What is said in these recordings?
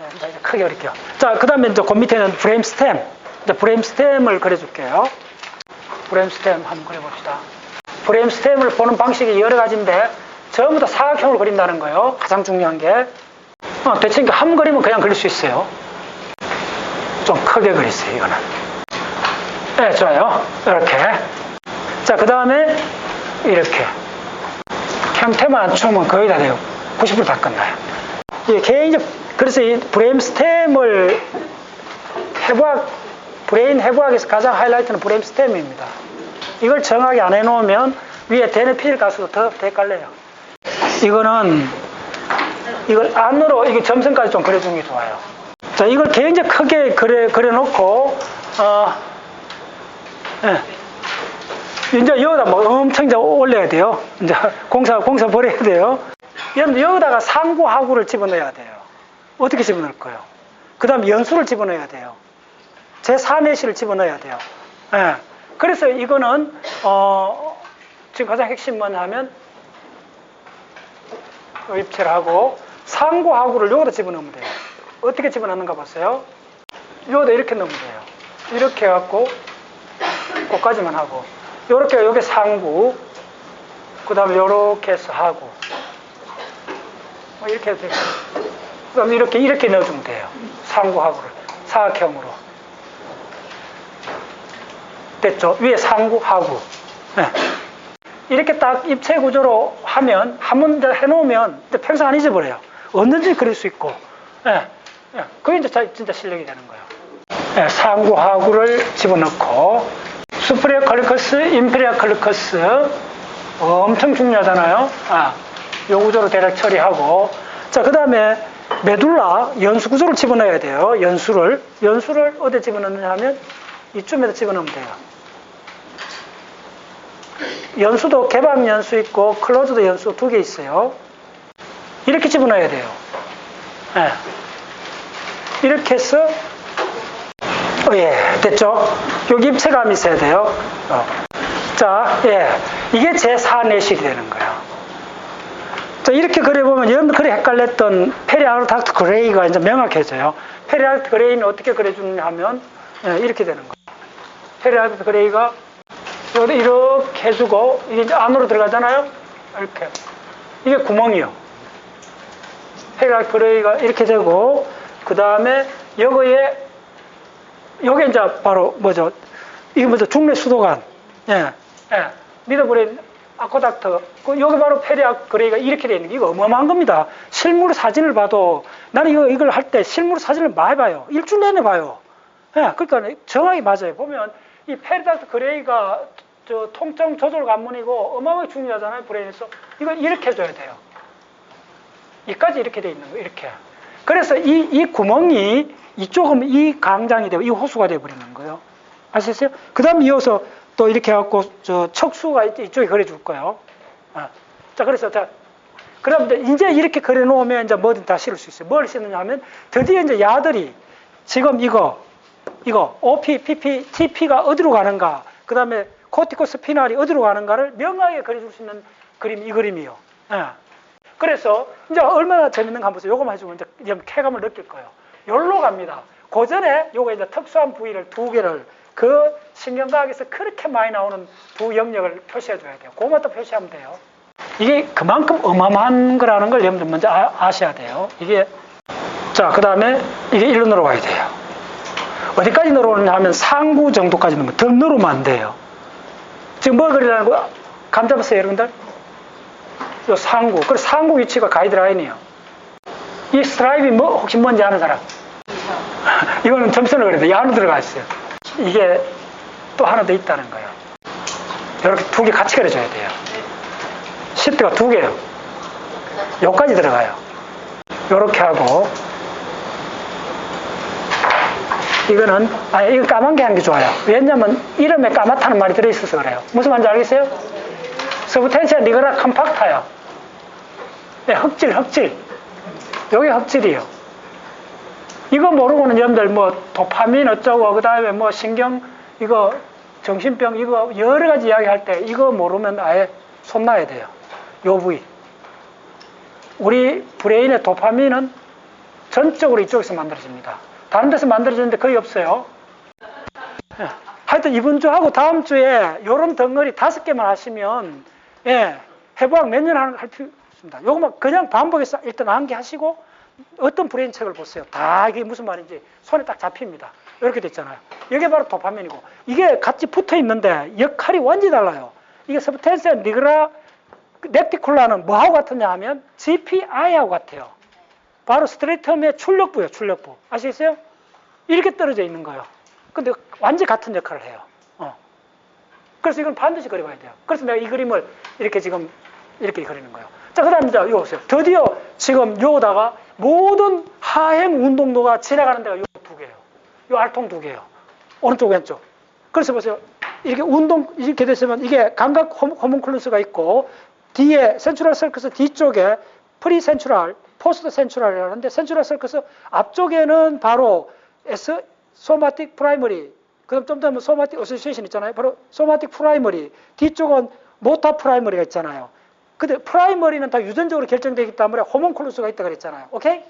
이제 크게 그릴게요. 자, 그 다음에 이제 그 밑에는 브레인스템. 이제 브레인스템을 그려줄게요. 브레인스템 한번 그려봅시다. 브레인스템을 보는 방식이 여러 가지인데 전부 다 사각형으로 그린다는 거예요. 가장 중요한 게. 대체 한 그림은 그냥 그릴 수 있어요. 좀 크게 그리세요, 이거는. 네, 좋아요. 이렇게. 자, 그 다음에 이렇게. 형태만 맞추면 거의 다 돼요. 90% 다 끝나요. 이게 개인적, 그래서 이 브레인스템을 브레인 해부학에서 가장 하이라이트는 브레인스템입니다. 이걸 정확히 안 해놓으면 위에 대뇌피질 가수도 더 헷갈려요. 이걸 안으로, 이게 점선까지 좀 그려주는 게 좋아요. 자, 이걸 굉장히 크게 그려놓고, 이제 여기다 뭐 엄청 이제 올려야 돼요. 이제 공사 버려야 돼요. 여러분들 여기다가 상구하구를 집어넣어야 돼요. 어떻게 집어넣을 거예요? 그 다음에 연수를 집어넣어야 돼요. 제4내시를 집어넣어야 돼요. 예. 그래서 이거는, 지금 가장 핵심 뭐냐 하면, 입체를 하고, 상구하구를 여기다 집어넣으면 돼요. 어떻게 집어넣는가 봤어요? 여기다 이렇게 넣으면 돼요. 이렇게 해갖고, 거기까지만 하고, 요게 상구, 그 다음에 요렇게 해서 하고, 이렇게 해도 되고, 그 다음에 이렇게 넣어주면 돼요. 상구하구를. 사각형으로. 됐죠? 위에 상구하구. 네. 이렇게 딱 입체 구조로 하면, 한 번 더 해놓으면, 평생 안 잊어버려요. 언제든지 그릴 수 있고, 그게 이제 진짜 실력이 되는 거예요. 상구하구를 집어넣고, 수프리어 컬리커스, 인페리어 컬리커스, 엄청 중요하잖아요. 요 구조로 대략 처리하고, 자, 그 다음에 메둘라, 연수 구조를 집어넣어야 돼요. 연수를 어디에 집어넣느냐 하면, 이쯤에다 집어넣으면 돼요. 연수도 개방 연수 있고 클로즈드 연수 2개 있어요. 이렇게 집어넣어야 돼요. 이렇게 해서 됐죠? 여기 입체감이 있어야 돼요. 자, 이게 제4내실이 되는 거예요. 자, 이렇게 그려보면 여러분들 그래 헷갈렸던 페리아르닥트 그레이가 이제 명확해져요. 페리아르닥트 그레이는 어떻게 그려주느냐 하면 이렇게 되는 거예요. 페리아르닥트 그레이가 이렇게 해주고 이게 이제 안으로 들어가잖아요. 이렇게. 이게 구멍이요. 페리아르닥트 그레이가 이렇게 되고 그 다음에 요게 이제 바로 뭐죠? 이게 뭐죠? 중내 수도관. 미드브레인 아코닥터. 여기 바로 페리아르닥트 그레이가 이렇게 되어 있는 게 이거 어마어마한 겁니다. 실물 사진을 봐도 나는 이걸 할 때 실물 사진을 많이 봐요. 일주일 내내 봐요. 그러니까 정확히 맞아요. 보면 이 페리아르닥트 그레이가 통증 조절 관문이고 어마어마하게 중요하잖아요. 브레인에서. 이걸 이렇게 해줘야 돼요. 이까지 이렇게 돼 있는 거예요. 이렇게. 그래서 이 구멍이 이쪽은 이 강장이 되고 이 호수가 되어버리는 거예요. 아시겠어요? 그 다음에 이어서 또 이렇게 해갖고 척수가 이쪽에 그려줄 거예요. 자, 그래서 그럼 이제 이렇게 그려놓으면 이제 뭐든 다 실을 수 있어요. 뭘 실느냐 하면 드디어 이제 야들이 지금 이거 OP, PP, TP가 어디로 가는가, 그 다음에 코티코스피날이 어디로 가는가를 명확하게 그려줄 수 있는 그림이 이 그림이에요. 그래서 이제 얼마나 재밌는가 한번 보세요. 요거만 해주면 이제 쾌감을 느낄 거예요. 여기로 갑니다. 그 전에 요거 이제 특수한 부위를 2개를 그 신경과학에서 그렇게 많이 나오는 두 영역을 표시해줘야 돼요. 그것만 표시하면 돼요. 이게 그만큼 어마어마한 거라는 걸 여러분들 먼저 아셔야 돼요. 이게 자, 그 다음에 이게 일로 내려가야 돼요. 어디까지 내려오느냐 하면 상구 정도까지 넣으면 더 내려오면 안 돼요. 지금 뭘 그리라는 거 감 잡았어요, 여러분들? 요 상구. 그래서 상구 위치가 가이드라인이에요. 이 스트라이브 혹시 뭔지 아는 사람? 이거는 점선을 그려야 돼요. 이 안으로 들어가 있어요. 이게 또 하나 더 있다는 거예요. 이렇게 2개 같이 그려줘야 돼요. 시트가 2개예요. 여기까지 들어가요. 이렇게 하고 이거는 이거 까만 게 하는 게 좋아요. 왜냐면 이름에 까맣다는 말이 들어있어서 그래요. 무슨 말인지 알겠어요? 서브텐시아 니그라 컴팍타요. 흑질. 여기 흑질이에요. 이거 모르고는 여러분들 도파민 어쩌고 그 다음에 신경 이거 정신병 이거 여러 가지 이야기할 때 이거 모르면 아예 손 놔야 돼요. 요 부위. 우리 브레인의 도파민은 전적으로 이쪽에서 만들어집니다. 다른 데서 만들어지는데 거의 없어요. 예. 하여튼 이번 주하고 다음 주에 이런 덩어리 5개만 하시면 예, 해부학 몇 년 할 필요 없습니다. 요거만 그냥 반복해서 일단 1개 하시고 어떤 브레인 책을 보세요. 다 이게 무슨 말인지 손에 딱 잡힙니다. 이렇게 됐잖아요. 이게 바로 도파민이고 이게 같이 붙어 있는데 역할이 완전히 달라요. 이게 서브텐시아 니그라 렉티쿨라는 뭐하고 같으냐 하면 GPI하고 같아요. 바로 스트레이텀의 출력부예요. 출력부. 아시겠어요? 이렇게 떨어져 있는 거예요. 근데 완전히 같은 역할을 해요. 그래서 이건 반드시 그려봐야 돼요. 그래서 내가 이 그림을 이렇게 지금 이렇게 그리는 거예요. 자, 그 다음에 이제 이거 보세요. 드디어 지금 요다가 모든 하행 운동도가 지나가는 데가 요 2개예요. 요 알통 2개예요. 오른쪽 왼쪽. 그래서 보세요. 이렇게 운동 이렇게 됐으면 이게 감각 호문클루스가 있고 뒤에 센트럴 서커스 뒤쪽에 프리 센트럴, 포스트 센트럴이라는데 센트럴 서커스 앞쪽에는 바로 소마틱 프라이머리, 그럼 좀 더 소마틱 어소시에이션 있잖아요. 바로 소마틱 프라이머리, 뒤쪽은 모타 프라이머리가 있잖아요. 근데 프라이머리는 다 유전적으로 결정되기 때문에 호문클루스가 있다 그랬잖아요. 오케이?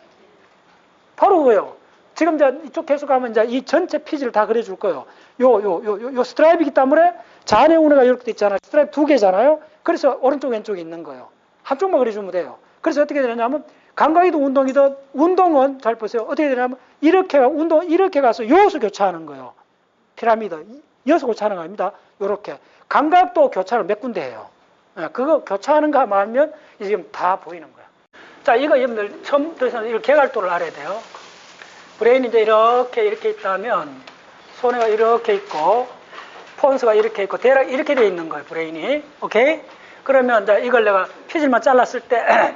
바로 그거예요. 지금 이제 이쪽 계속하면 이제 이 전체 피지를 다 그려줄 거예요. 요 스트라이프이기 때문에 잔해 운해가 이렇게 돼 있잖아요. 스트라이프 2개잖아요. 그래서 오른쪽 왼쪽에 있는 거예요. 한쪽만 그려주면 돼요. 그래서 어떻게 되냐면 감각이든 운동이든 운동은 잘 보세요. 어떻게 되냐면 이렇게 운동 이렇게 가서 여기서 교차하는 거예요. 피라미드 여기서 교차하는 거 아닙니다. 요렇게 감각도 교차를 몇 군데 해요. 그거 교차하는 거 말면 지금 다 보이는 거예요. 자, 이거 여러분들 처음부터 이렇게 개갈도를 알아야 돼요. 브레인이 이제 이렇게 있다면 손해가 이렇게 있고 폰스가 이렇게 있고 대략 이렇게 돼 있는 거예요. 브레인이. 오케이? 그러면 이제 이걸 내가 피질만 잘랐을 때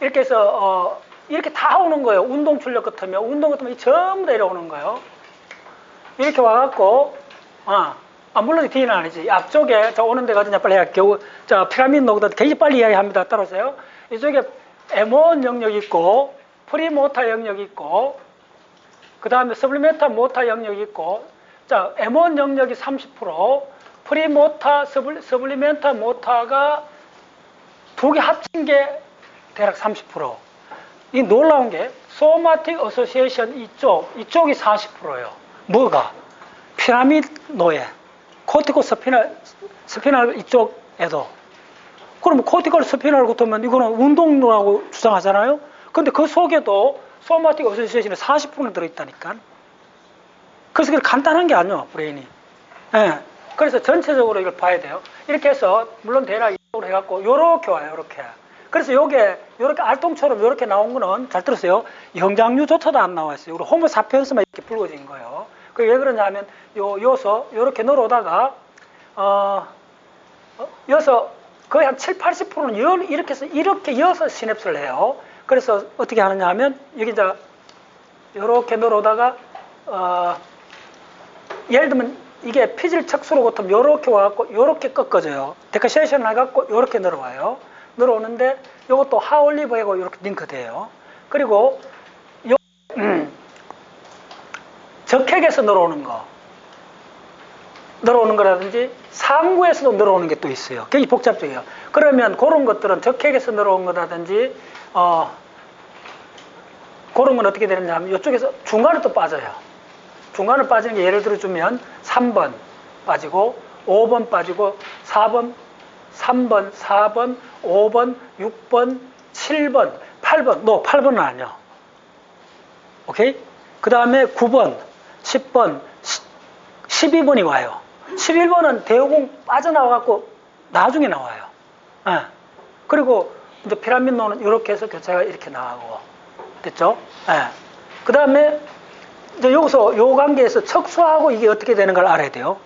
이렇게 해서 이렇게 다 오는 거예요. 운동 출력 같으면 운동 같으면 전부 다 이렇게 오는 거예요. 이렇게 와갖고 물론 뒤는 아니지. 앞쪽에 저 오는 데가 어디냐 빨리 할게요. 자, 피라미드 노그다 굉장히 빨리 이야기합니다. 따라오세요. 이쪽에 M1 영역이 있고 프리모타 영역이 있고 그 다음에 서블리멘타 모타 영역이 있고 자, M1 영역이 30% 프리모타 서블리멘타 모타가 2개 합친 게 대략 30%. 이 놀라운 게 소마틱 어소시에이션 이쪽이 40%예요. 뭐가? 피라미드 노예, 코티코 스피널 이쪽에도. 그럼 코티코 스피널 같으면 이거는 운동노라고 주장하잖아요. 근데 그 속에도 소마틱 어소시에이션이 40%나 들어있다니까. 그래서 그게 간단한 게 아니에요, 브레인이. 예. 그래서 전체적으로 이걸 봐야 돼요. 이렇게 해서, 물론 대략 이쪽으로 해갖고, 요렇게 와요, 요렇게. 그래서 요게, 요렇게 알통처럼 요렇게 나온 거는, 잘 들었어요? 영장류조차도 안 나와 있어요. 우리 호모사피엔스만 이렇게 붉어진 거예요. 그게 왜 그러냐 하면, 요렇게 늘어오다가, 여기서 거의 한 7, 80%는 이렇게 이어서 시냅스를 해요. 그래서 어떻게 하느냐 하면, 여기 이제, 요렇게 늘어오다가, 예를 들면 이게 피질 척수로 같으면 요렇게 와갖고 요렇게 꺾어져요. 데카시에이션 해갖고 요렇게 늘어와요. 늘어오는데 요것도 하올리브하고 요렇게 링크돼요. 그리고 적핵에서 늘어오는 거라든지 상부에서도 늘어오는 게 또 있어요. 굉장히 복잡적이에요. 그러면 그런 것들은 적핵에서 늘어온 거라든지 그런 건 어떻게 되느냐 하면 이쪽에서 중간에 또 빠져요. 중간에 빠지는 게 예를 들어주면 3번 빠지고 5번 빠지고 4번, 3번, 4번, 5번, 6번, 7번, 8번. 8번은 아니야. 오케이? 그 다음에 9번, 10번, 12번이 와요. 11번은 대우공 빠져나와갖고 나중에 나와요. 그리고 이제 피라미드노는 이렇게 해서 교차가 이렇게 나가고. 됐죠? 그 다음에 이제 여기서 요 관계에서 척수하고 이게 어떻게 되는 걸 알아야 돼요.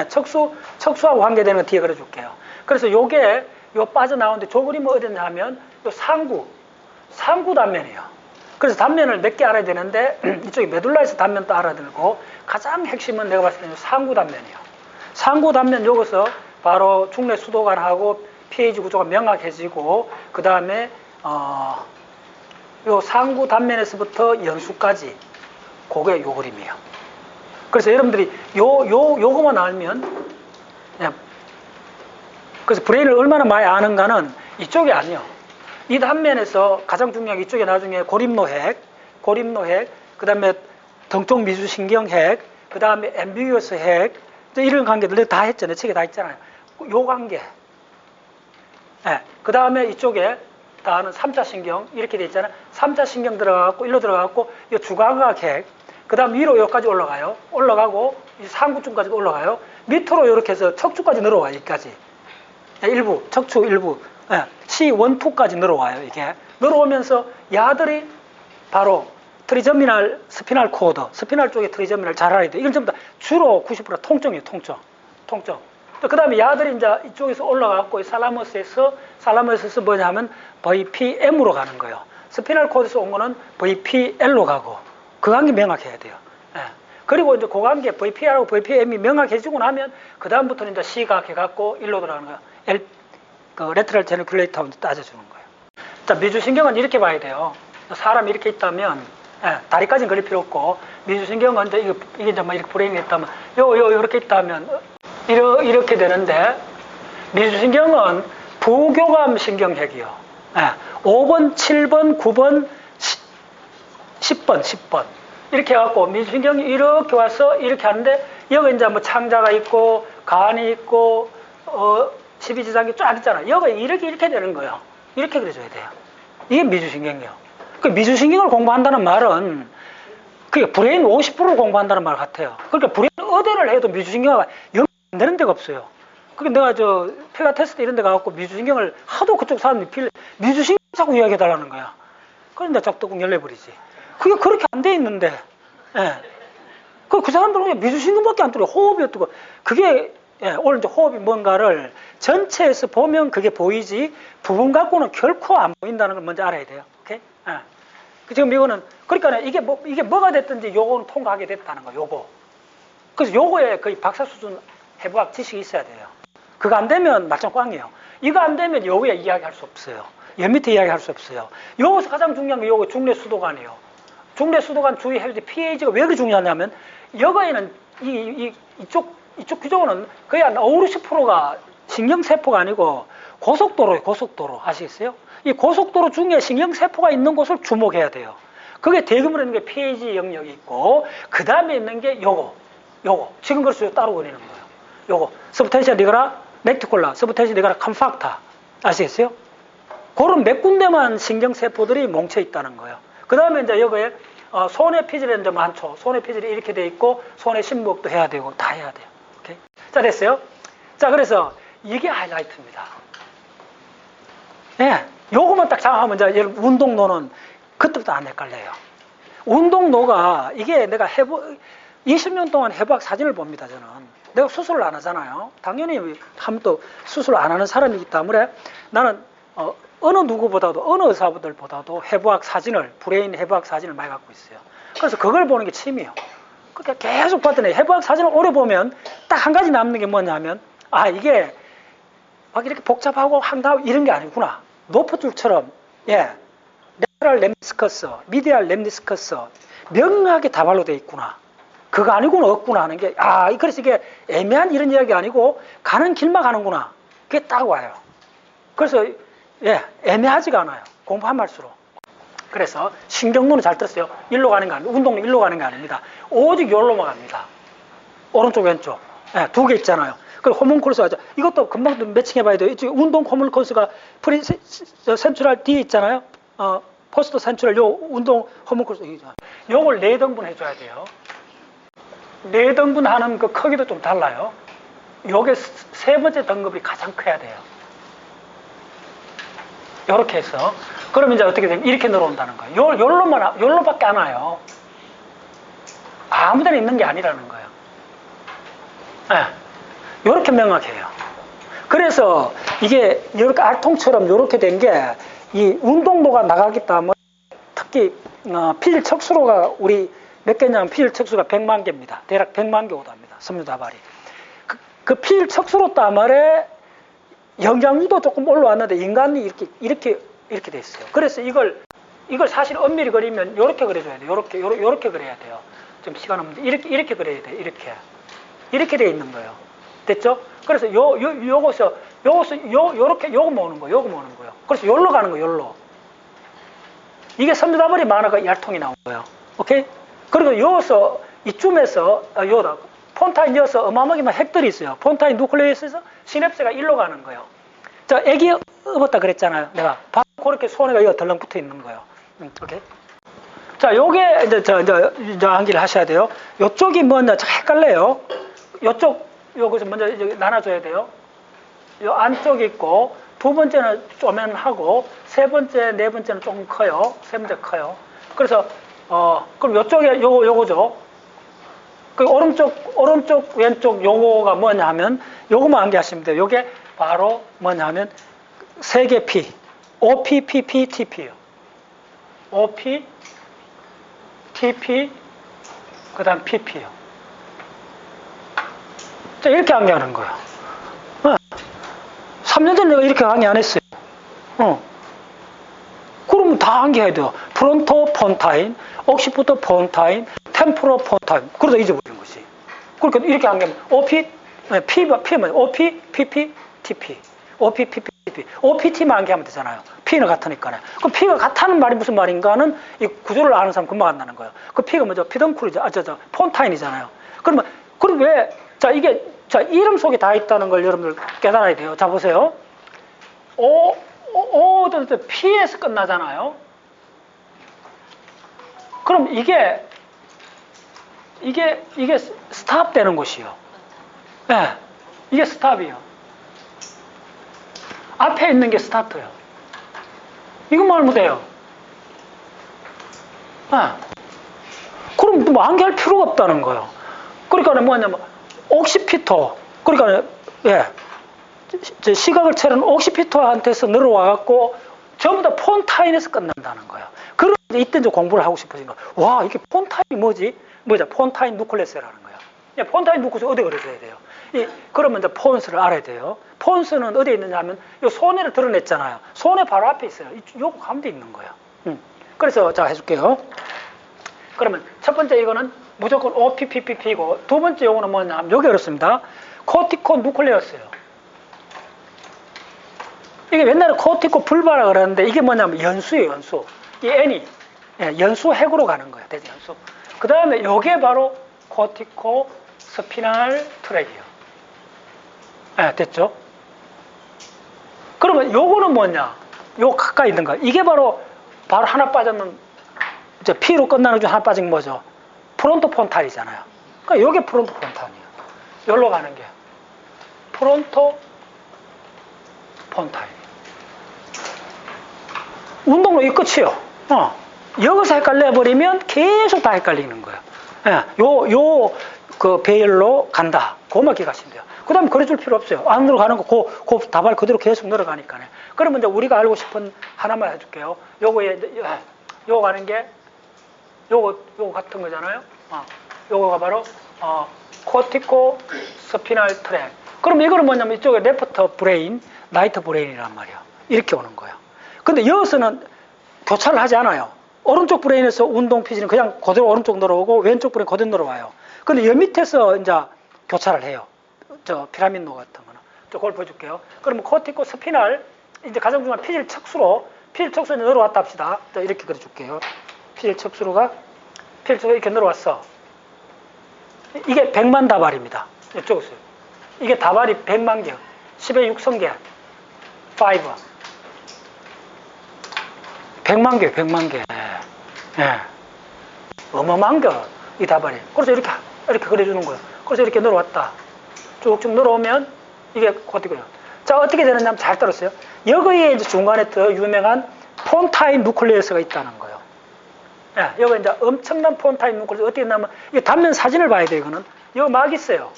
척수하고 관계되는 거 뒤에 그려줄게요. 그래서 요게 빠져나오는데 저 그림은 어디냐 하면 요 상구 단면이에요. 그래서 단면을 몇 개 알아야 되는데 이쪽에 메둘라에서 단면도 알아들고 가장 핵심은 내가 봤을 때는 상구 단면이에요. 상구 단면 여기서 바로 중내 수도관하고 pH 구조가 명확해지고 그 다음에 요 상구 단면에서부터 연수까지 그게 요 그림이에요. 그래서 여러분들이 요거만 알면 그냥 그래서 브레인을 얼마나 많이 아는가는 이쪽이 아니에요. 이 단면에서 가장 중요한 게 이쪽에 나중에 고립노핵 고립노 핵, 그 다음에 등쪽 미주신경핵, 그 다음에 앰비규어스 핵, 이런 관계들 다 했잖아요. 책에 다 있잖아요. 요 관계. 네. 그 다음에 이쪽에 다는 3차 신경 이렇게 돼 있잖아요. 3차 신경 들어가고 일로 들어가고 이 주각각 핵, 그 다음 위로 여기까지 올라가요. 올라가고 이 상부쯤까지 올라가요. 밑으로 이렇게 해서 척추까지 늘어와요. 여기까지. 네, 일부 척추 일부 네. C1, 2까지 늘어와요. 이게 늘어오면서 야들이 바로 트리저미널 스피널 코드, 스피널 쪽에 트리저미널 잘 알아야 돼. 이건 전부 다 주로 90% 통증이에요. 통증. 그 다음에 야들이 이제 이쪽에서 올라가고 살라머스에서 뭐냐 하면 VPM으로 가는 거예요. 스피널 코드에서 온 거는 VPL로 가고 그 관계 명확해야 돼요. 예. 그리고 이제 그 관계 VPR하고 VPM이 명확해지고 나면 그 다음부터는 이제 C각 해갖고 일로 들어가는 거예요. 그 레트럴 제너큘레이터 따져주는 거예요. 자, 미주신경은 이렇게 봐야 돼요. 사람이 이렇게 있다면 예, 다리까지는 그릴 필요 없고 미주신경은 이제 이게 이제 막 이렇게 브레인이 있다면 이렇게 있다면 이렇게 되는데 미주신경은 부교감 신경핵이요. 예, 5번, 7번, 9번, 10번 이렇게 해갖고 미주신경이 이렇게 와서 이렇게 하는데 여기 이제 뭐 창자가 있고 간이 있고 십이지장이 쫙 있잖아요. 여기 이렇게 되는 거예요. 이렇게 그려줘야 돼요. 이게 미주신경이요. 그 미주신경을 공부한다는 말은 그게 브레인 50%를 공부한다는 말 같아요. 그러니까 브레인 어디를 해도 미주신경이 영 안 되는 데가 없어요. 그러니까 내가 저 폐가 테스트 이런 데 가갖고 미주신경을 하도 그쪽 사람들이 미주신경 자꾸 이야기해달라는 거야. 그런데 자꾸 뚜껑 열려버리지. 그게 그렇게 안 돼 있는데, 예. 그 사람들은 미주신경밖에 안 들어요. 호흡이 어떻고. 그게, 예, 오늘 이제 호흡이 뭔가를 전체에서 보면 그게 보이지, 부분 갖고는 결코 안 보인다는 걸 먼저 알아야 돼요. 오케이? 예. 지금 이거는, 그러니까 이게 뭐가 됐든지 요거는 통과하게 됐다는 거예요. 요거. 그래서 요거에 거의 박사 수준 해부학 지식이 있어야 돼요. 그거 안 되면 말짱 꽝이에요. 이거 안 되면 요 위에 이야기할 수 없어요. 여 밑에 이야기할 수 없어요. 여기서 가장 중요한 게 요거 중뇌수도관이에요. 중뇌수도관 주의해야 돼. pH가 왜 그렇게 중요하냐면 여기에는 이쪽 규정은 거의 한 5, 60%가 신경세포가 아니고 고속도로예요. 고속도로. 아시겠어요? 이 고속도로 중에 신경세포가 있는 곳을 주목해야 돼요. 그게 대금으로 있는 게 pH 영역이 있고 그 다음에 있는 게 요거. 지금 그래서 따로 그리는 거예요. 요거. 서브텐시아 니그라 렉티콜라, 서브텐시아 니그라 컴팍타. 아시겠어요? 그런 몇 군데만 신경세포들이 뭉쳐 있다는 거예요. 그 다음에 이제 여기에 손의 피질이 이제 많죠. 손의 피질이 이렇게 돼 있고 손의 심부업도 해야 되고 다 해야 돼요. 오케이? 자, 됐어요? 자, 그래서 이게 하이라이트입니다. 예. 요거만 딱 장악하면 이제 운동노는 그때부터 안 헷갈려요. 운동노가 이게 내가 20년 동안 해부학 사진을 봅니다, 저는. 내가 수술을 안 하잖아요. 당연히 한 번도 수술을 안 하는 사람이기 때문에 나는 어느 누구보다도, 어느 의사들보다도 해부학 사진을, 브레인 해부학 사진을 많이 갖고 있어요. 그래서 그걸 보는 게 취미예요. 그러니까 계속 봤더니 해부학 사진을 오래 보면 딱 한 가지 남는 게 뭐냐면, 이게 막 이렇게 복잡하고 황당하고 이런 게 아니구나. 노프줄처럼, 예. 레터럴 렘디스커스, 미디얼 렘디스커스, 명확하게 다발로 돼 있구나. 그거 아니고는 없구나 하는 게, 그래서 이게 애매한 이런 이야기 아니고, 가는 길만 가는구나. 그게 딱 와요. 그래서, 예, 애매하지가 않아요. 공부한 말수록. 그래서, 신경론은 잘 들었어요. 일로 가는 게 아닙니다. 운동은 일로 가는 게 아닙니다. 오직 요로만 갑니다. 오른쪽, 왼쪽. 예, 두 개 있잖아요. 그리고 호문콜스 하죠. 이것도 금방 매칭 해봐야 돼요. 이쪽 운동 호문콜스가 센트럴 뒤에 있잖아요. 포스트 센트럴 요 운동 호문콜스. 요걸 4등분 해줘야 돼요. 4등분 하는 그 크기도 좀 달라요. 요게 세 번째 등급이 가장 커야 돼요. 요렇게 해서. 그러면 이제 어떻게 되면 이렇게 늘어온다는 거예요. 요로밖에 안 와요. 아무 데나 있는 게 아니라는 거예요. 예. 요렇게 명확해요. 그래서 이게 이렇게 알통처럼 요렇게 된 게 이 운동도가 나가기 때문에 특히 필척수로가 우리 몇 개냐면 필척수가 100만 개입니다. 대략 100만 개 오답니다. 섬유다발이. 그 필척수로 때문에 영양도 조금 올라왔는데 인간이 이렇게 돼 있어요. 그래서 이걸 사실 엄밀히 그리면 요렇게 그려줘야 돼요. 요렇게 그려야 돼요. 좀 시간 없는데 이렇게 그려야 돼요. 이렇게 돼 있는 거예요. 됐죠? 그래서 요거 모으는 거예요. 그래서 요로 가는 거예요. 요로. 이게 섬유다발이 많아가 열통이 나온 거예요. 오케이? 그리고 여기서 이쯤에서 요다 폰타인 여기서 어마어마하게 막 핵들이 있어요. 폰타인 누클레이스에서 시냅스가 일로 가는 거예요. 자, 애기 업었다 그랬잖아요. 내가 바로 그렇게 손에가 이거 덜렁 붙어 있는 거예요. 오케이? 자, 요게 이제 암기를 하셔야 돼요. 요쪽이 뭐냐, 헷갈려요. 요쪽 요것을 먼저 이제 나눠줘야 돼요. 요 안쪽이 있고 두 번째는 쪼면하고 세 번째, 네 번째는 조금 커요. 세 번째 커요. 그래서 그럼 요쪽에 요거죠. 그 오른쪽 왼쪽 요거가 뭐냐 하면 요거만 암기하시면 돼요. 요게 바로 뭐냐 하면 세 개 P, OP, PP, TP예요. OP, TP, 그 다음 PP예요. 자, 이렇게 암기하는 거예요. 3년 전에 내가 이렇게 강의 안 했어요. 그러면 다 암기해야 돼요. 프론토 폰타인, 옥시프트 폰타인, 템포로 폰타인. 그러다 잊어버리는 것이. 그러니까 이렇게 암기하면 OP, P만 OP, PP, TP. OP, PP, TP. OPT만 암기하면 되잖아요. P는 같으니까요. 그럼 P가 같다는 말이 무슨 말인가는 이 구조를 아는 사람 금방 안다는 거예요. 그 P가 뭐죠? 피덩쿨이죠. 폰타인이잖아요. 그러면 왜, 이름 속에 다 있다는 걸 여러분들 깨달아야 돼요. 자, 보세요. P에서 끝나잖아요. 그럼 이게 스탑 되는 곳이요. 네, 이게 스탑이에요. 앞에 있는 게 스타트예요. 이것만 알면 돼요. 네. 그럼 뭐 암기할 필요가 없다는 거예요. 그러니까 뭐냐면 옥시피터, 그러니까 시각을 채는 옥시피터한테서 늘어와갖고 전부 다 폰타인에서 끝난다는 거예요. 그럼 이때 이제 공부를 하고 싶어지니까 와, 이게 폰타인이 뭐지? 폰타인 누클레스라는 거예요. 폰타인 누클레스 어디 그려줘야 돼요? 그러면 이제 폰스를 알아야 돼요. 폰스는 어디에 있느냐 하면 이 손해를 드러냈잖아요. 손해 바로 앞에 있어요. 요거 가운데 있는 거예요. 그래서 자, 해줄게요. 그러면 첫 번째 이거는 무조건 OPPPP고 두 번째 요거는 뭐냐 하면 요게 그렇습니다. 코티코 누클레어스예요. 이게 옛날에 코티코 불바라 그랬는데 이게 뭐냐면 연수예요, 연수. 이 N이 연수 핵으로 가는 거예요, 대지 연수. 그 다음에 요게 바로 코티코 스피날 트랙이에요. 됐죠? 그러면 요거는 뭐냐? 요 가까이 있는 거. 이게 바로 하나 빠졌는, 이제 P로 끝나는 중 하나 빠진 뭐죠? 프론토 폰타인이잖아요. 그러니까 요게 프론토 폰타인이에요. 여기로 가는 게. 프론토 폰타인. 운동로 이 끝이요. 여기서 헷갈려버리면 계속 다 헷갈리는 거예요. 그 배열로 간다. 그것만 기억하시면 돼요. 그 다음에 그려줄 필요 없어요. 안으로 가는 거, 그 답을 그대로 계속 늘어가니까요. 그러면 이제 우리가 알고 싶은 하나만 해줄게요. 요거 가는 게, 요거 같은 거잖아요. 요거가 바로, 코티코 스피날 트랙. 그럼 이거는 뭐냐면 이쪽에 레프트 브레인, 라이트 브레인이란 말이에요. 이렇게 오는 거예요. 근데 여기서는 교차를 하지 않아요. 오른쪽 브레인에서 운동 피지는 그냥 그대로 오른쪽 늘어오고 왼쪽 브레인 그대로 늘어와요. 근데 여 밑에서 이제 교차를 해요. 저 피라미드 같은 거는. 그걸 보여줄게요. 그러면 코티코 스피날, 이제 가장 중요한 피질 척수로 늘어왔다 합시다. 이렇게 그려줄게요. 피질 척수로가 이렇게 늘어왔어. 이게 100만 다발입니다. 이쪽에서. 이게 다발이 100만 개. 10의 6성계. 5. 100만 개, 100만 개. 어마어마한 거, 이 다발이. 그래서 이렇게 그려주는 거예요. 그래서 이렇게 늘어왔다. 쭉쭉 늘어오면 이게 코티코예요. 자, 어떻게 되느냐 하면 잘 들었어요. 여기에 이제 중간에 더 유명한 폰타인 누클레우스가 있다는 거예요. 여기 이제 엄청난 폰타인 누클레우스. 어떻게 되냐면, 이 단면 사진을 봐야 돼요, 이거는. 여기 막 있어요.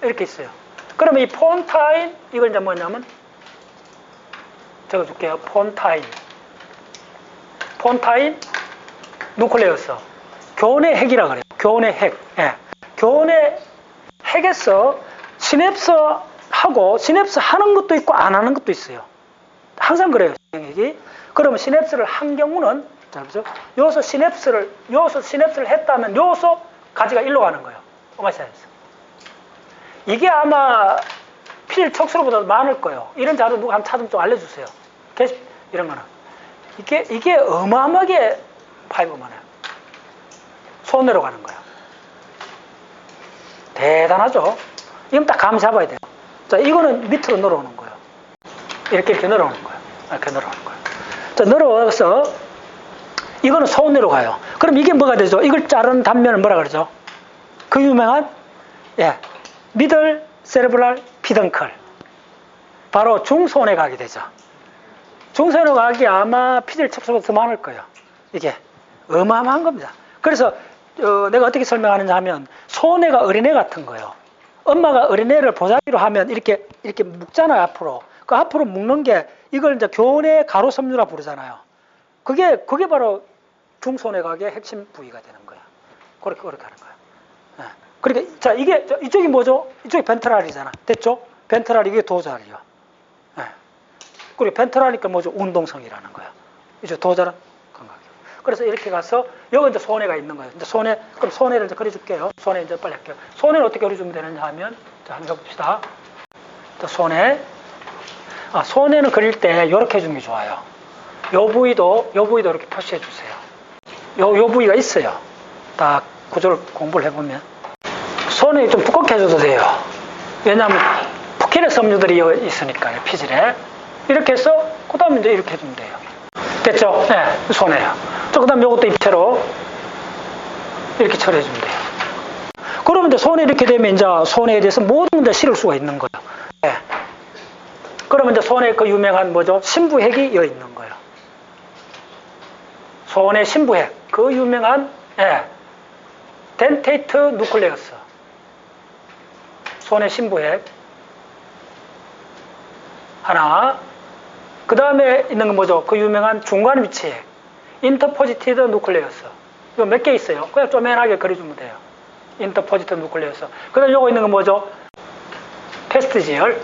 이렇게 있어요. 그러면 이 폰타인, 이걸 이제 뭐냐면, 적어줄게요. 폰타인 누클레우스. 교내 핵이라 그래요. 교내 핵. 교내 핵에서 시냅스 하는 것도 있고 안 하는 것도 있어요. 항상 그래요. 핵이. 그러면 시냅스를 한 경우는, 자, 보세요. 여기서 시냅스를 했다면 여기서 가지가 일로 가는 거예요. 오마이사이언스. 이게 아마 필 척수로보다 많을 거예요. 이런 자료 누가 한번 찾으면 좀 알려주세요. 이런 거는. 이게 어마어마하게 파이브가 많아요. 손으로 가는 거야. 대단하죠? 이건 딱 감 잡아야 돼요. 자, 이거는 밑으로 늘어오는 거예요. 이렇게 늘어오는 거예요. 이렇게 늘어오는 거예요. 자, 늘어와서 이거는 손으로 가요. 그럼 이게 뭐가 되죠? 이걸 자른 단면을 뭐라 그러죠? 그 유명한 미들 세레브랄 피덩클. 바로 중손에 가게 되죠. 중손에 가기 아마 피질 척수보다 더 많을 거예요. 이게 어마어마한 겁니다. 그래서 내가 어떻게 설명하느냐 하면 손해가 어린애 같은 거예요. 엄마가 어린애를 보자기로 하면 이렇게 묶잖아요, 앞으로. 그 앞으로 묶는 게 이걸 이제 교내 가로섬유라 부르잖아요. 그게 바로 중손해각의 핵심 부위가 되는 거야. 그렇게 하는 거야. 그러니까 자, 이쪽이 뭐죠? 이쪽이 벤트랄이잖아. 됐죠? 벤트랄 이게 도자리요. 그리고 벤트랄이니까 뭐죠? 운동성이라는 거야. 이제 도자는 감각이요. 그래서 이렇게 가서 여기 이제 손해가 있는 거예요. 이제 그럼 손해를 이제 그려줄게요. 손해 이제 빨리 할게요. 손해를 어떻게 그려주면 되느냐 하면 자, 한번 해봅시다. 자, 손해는 그릴 때 이렇게 해주는 게 좋아요. 요 부위도 이렇게 표시해 주세요. 요 부위가 있어요. 딱 구조를 공부를 해보면 손에 좀 두껍게 해줘도 돼요. 왜냐하면 포켓의 섬유들이 있으니까요. 피질에 이렇게 해서 그 다음에 이제 이렇게 해주면 돼요. 됐죠? 네, 손에요. 그 다음 요것도 입체로 이렇게 처리해 주면 돼요. 그러면 이제 손에 이렇게 되면 이제 손에 대해서 모든 걸 실을 수가 있는 거예요. 네. 그러면 이제 손에 그 유명한 뭐죠? 신부핵이 여기 있는 거예요. 손의 신부핵. 그 유명한 덴테이트 누클레우스. 손의 신부핵. 하나. 그 다음에 있는 건 뭐죠? 그 유명한 중간 위치핵. 인터포지티드 누클레우스. 이거 몇 개 있어요. 그냥 쪼맨하게 그려주면 돼요. 인터포지티드 누클레우스. 그 다음에 요거 있는 건 뭐죠? 페스티지얼.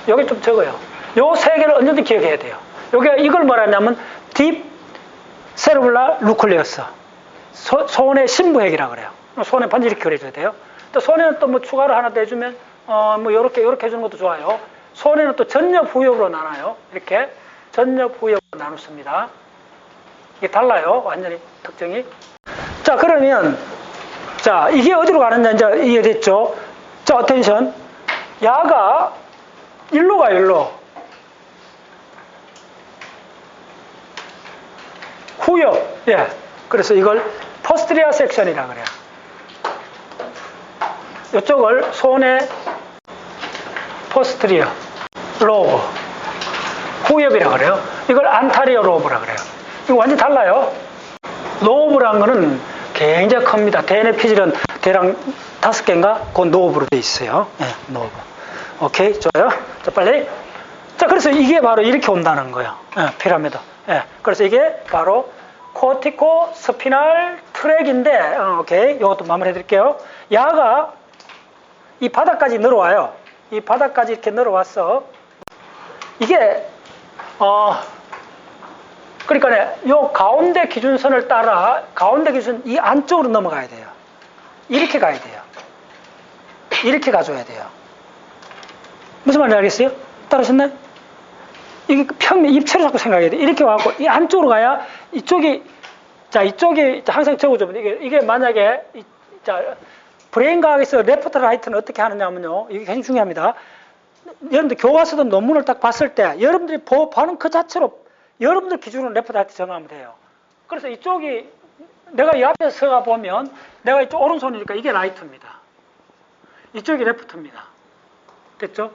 여기 좀 적어요. 요 세 개를 언제든지 기억해야 돼요. 이걸 뭐라냐면 딥 세르블라 누클레우스. 손의 신부핵이라 그래요. 손에 반드시 이렇게 그려줘야 돼요. 또 손에는 또 뭐 추가로 하나 더 해주면 뭐 요렇게 해주는 것도 좋아요. 손에는 또 전엽 후엽으로 나눠요. 이렇게 전엽 후엽으로 나눴습니다. 이게 달라요. 완전히 특징이. 자, 그러면 자, 이게 어디로 가느냐 이제 이해됐죠? 자, 어텐션. 야가 일로 가, 일로. 후엽. 그래서 이걸 포스트리아 섹션이라 그래요. 이쪽을 손의 포스트리어 로브. 후엽이라 그래요. 이걸 안타리어 로브라 그래요. 이거 완전 달라요. 로브라는 거는 굉장히 큽니다. 대뇌 피질은 대략 5개인가? 그 노브로 돼 있어요. 노브. 오케이, 좋아요. 자, 빨리. 자, 그래서 이게 바로 이렇게 온다는 거예요. 피라미드. 그래서 이게 바로 코티코 스피널 트랙인데, 오케이. 이것도 마무리 해드릴게요. 야가 이 바닥까지 늘어와요. 이 바닥까지 이렇게 늘어왔어. 이게, 그러니까 요 가운데 기준선을 따라 가운데 기준 이 안쪽으로 넘어가야 돼요. 이렇게 가야 돼요. 이렇게 가줘야 돼요. 무슨 말인지 알겠어요? 따라하셨나요? 이게 평면 입체로 자꾸 생각해야 돼. 이렇게 와갖고 이 안쪽으로 가야 이쪽이 항상 적어주면 이게 만약에 브레인 과학에서 레프트 라이트는 어떻게 하느냐면요. 이게 굉장히 중요합니다. 여러분들 교과서든 논문을 딱 봤을 때 여러분들이 보는 그 자체로 여러분들 기준으로 레프트 라이트 정하면 돼요. 그래서 이쪽이 내가 이 앞에 서가 보면 내가 이쪽 오른손이니까 이게 라이트입니다. 이쪽이 레프트입니다. 됐죠?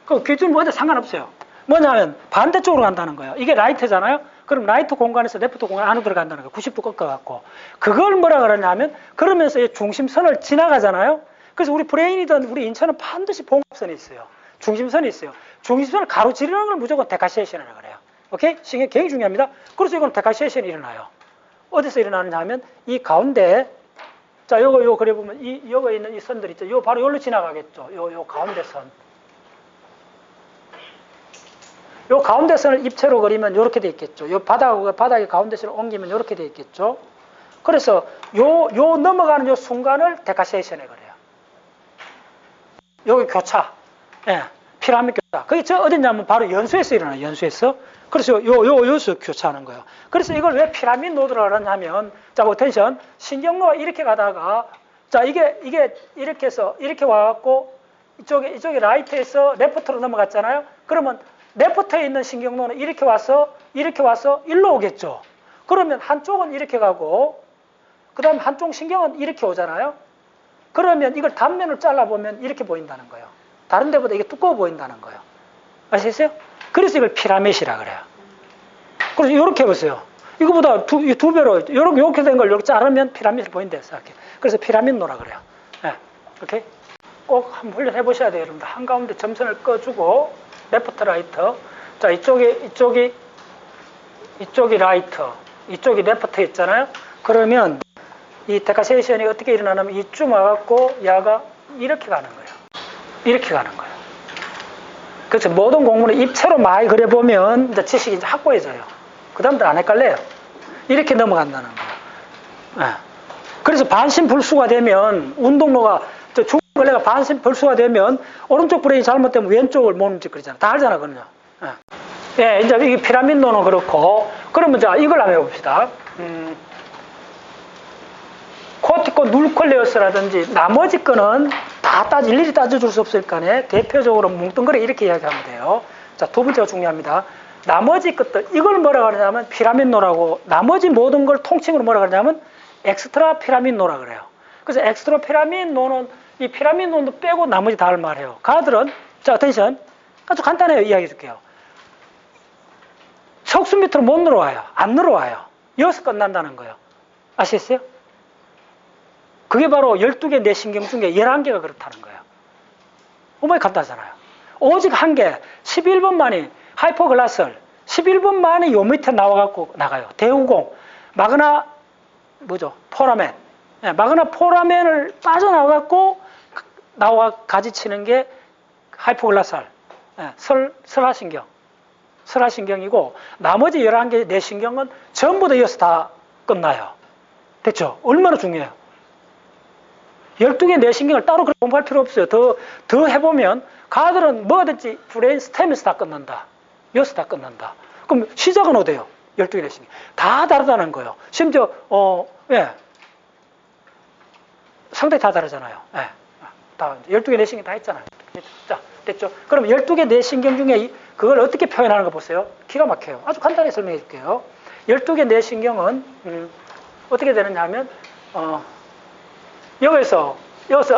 그 기준 뭐든 상관없어요. 뭐냐면 반대쪽으로 간다는 거예요. 이게 라이트잖아요. 그럼 라이트 공간에서 레프트 공간 안으로 들어간다는 거예요. 90도 꺾어갖고. 그걸 뭐라 그러냐면 그러면서 이 중심선을 지나가잖아요. 그래서 우리 브레인이든 우리 인체는 반드시 봉합선이 있어요. 중심선이 있어요. 중심선을 가로지르는 걸 무조건 데카시에이션이라고 그래요. 오케이? 이게 굉장히 중요합니다. 그래서 이건 데카시에이션이 일어나요. 어디서 일어나느냐 하면 이 가운데 자, 요거 그려보면 요거 있는 이 선들 있죠. 요 바로 요로 지나가겠죠. 요 가운데 선. 요 가운데 선을 입체로 그리면 요렇게 돼 있겠죠. 요 바닥의 가운데 선을 옮기면 요렇게 돼 있겠죠. 그래서 요 넘어가는 요 순간을 데카시에이션에 그래요. 여기 교차. 피라미드 교차. 그게 어딨냐면 바로 연수에서 일어나요. 연수에서. 그래서 요수 교차하는 거예요. 그래서 이걸 왜 피라미드 노드라고 하냐면, 자, 어텐션, 신경로가 이렇게 가다가, 자, 이게 이렇게 해서, 이렇게 와갖고, 이쪽에 라이트에서 레프트로 넘어갔잖아요. 그러면 레프트에 있는 신경로는 이렇게 와서 일로 오겠죠. 그러면 한쪽은 이렇게 가고, 그 다음에 한쪽 신경은 이렇게 오잖아요. 그러면 이걸 단면을 잘라보면 이렇게 보인다는 거예요. 다른 데보다 이게 두꺼워 보인다는 거예요. 아시겠어요? 그래서 이걸 피라밋이라 그래요. 그래서 이렇게 해보세요. 이거보다 두 배로, 이렇게 된 걸 이렇게 자르면 피라밋이 보인대요. 그래서 피라밋노라 그래요. 네. 이렇게 꼭 한번 훈련해 보셔야 돼요. 여러분들. 한가운데 점선을 꺼주고, 레프트 라이트. 자, 이쪽이 라이트, 이쪽이 레프트 있잖아요. 그러면 이 데카세이션이 어떻게 일어나냐면 이쯤 와갖고 야가 이렇게 가는 거예요. 이렇게 가는 거예요. 그래서 모든 공문을 입체로 많이 그려보면 이제 지식이 이제 확고해져요. 그 다음들 안 헷갈려요. 이렇게 넘어간다는 거예요. 네. 그래서 반신불수가 되면 운동로가 중근래가 반신불수가 되면 오른쪽 브레인이 잘못되면 왼쪽을 못 움직이잖아. 다 알잖아, 그거는요. 네. 네, 이제 이 피라밋노는 그렇고, 그러면 자 이걸 한번 해봅시다. 코티코 누클레우스라든지 나머지 거는 다 일일이 따져줄 수 없을 거네. 대표적으로 뭉뚱그려 이렇게 이야기하면 돼요. 자, 두 번째가 중요합니다. 나머지 것들, 이걸 뭐라 그러냐면 피라밋노라고, 나머지 모든 걸 통칭으로 뭐라 그러냐면 엑스트라 피라밋노라 그래요. 그래서 엑스트라 피라밋노는 이 피라밋노도 빼고 나머지 다를 말해요. 가들은, 자, 어텐션. 아주 간단해요. 이야기해 줄게요. 척수 밑으로 못 늘어와요. 안 늘어와요. 여기서 끝난다는 거예요. 아시겠어요? 그게 바로 12개 뇌신경 중에 11개가 그렇다는 거예요. 어머니 간단하잖아요. 오직 한 개, 11번만이 하이포글라설, 11번만이 요 밑에 나와갖고 나가요. 대우공, 마그나, 포라멘. 네, 마그나 포라멘을 빠져나와갖고 나와 가지치는 게 하이포글라설, 네, 설하신경이고, 나머지 11개 뇌신경은 전부 다 이어서 다 끝나요. 됐죠? 얼마나 중요해요. 12개 뇌신경을 따로 공부할 필요 없어요. 더 해보면, 가들은 뭐든지 브레인 스템에서 다 끝난다. 여기서 다 끝난다. 그럼 시작은 어디예요? 12개 뇌신경. 다 다르다는 거예요. 심지어, 상당히 다 다르잖아요. 예. 다 12개 뇌신경 다 했잖아요. 자, 됐죠? 그럼 12개 뇌신경 중에 그걸 어떻게 표현하는 거 보세요. 기가 막혀요. 아주 간단히 설명해 줄게요. 12개 뇌신경은, 어떻게 되느냐 하면, 여기서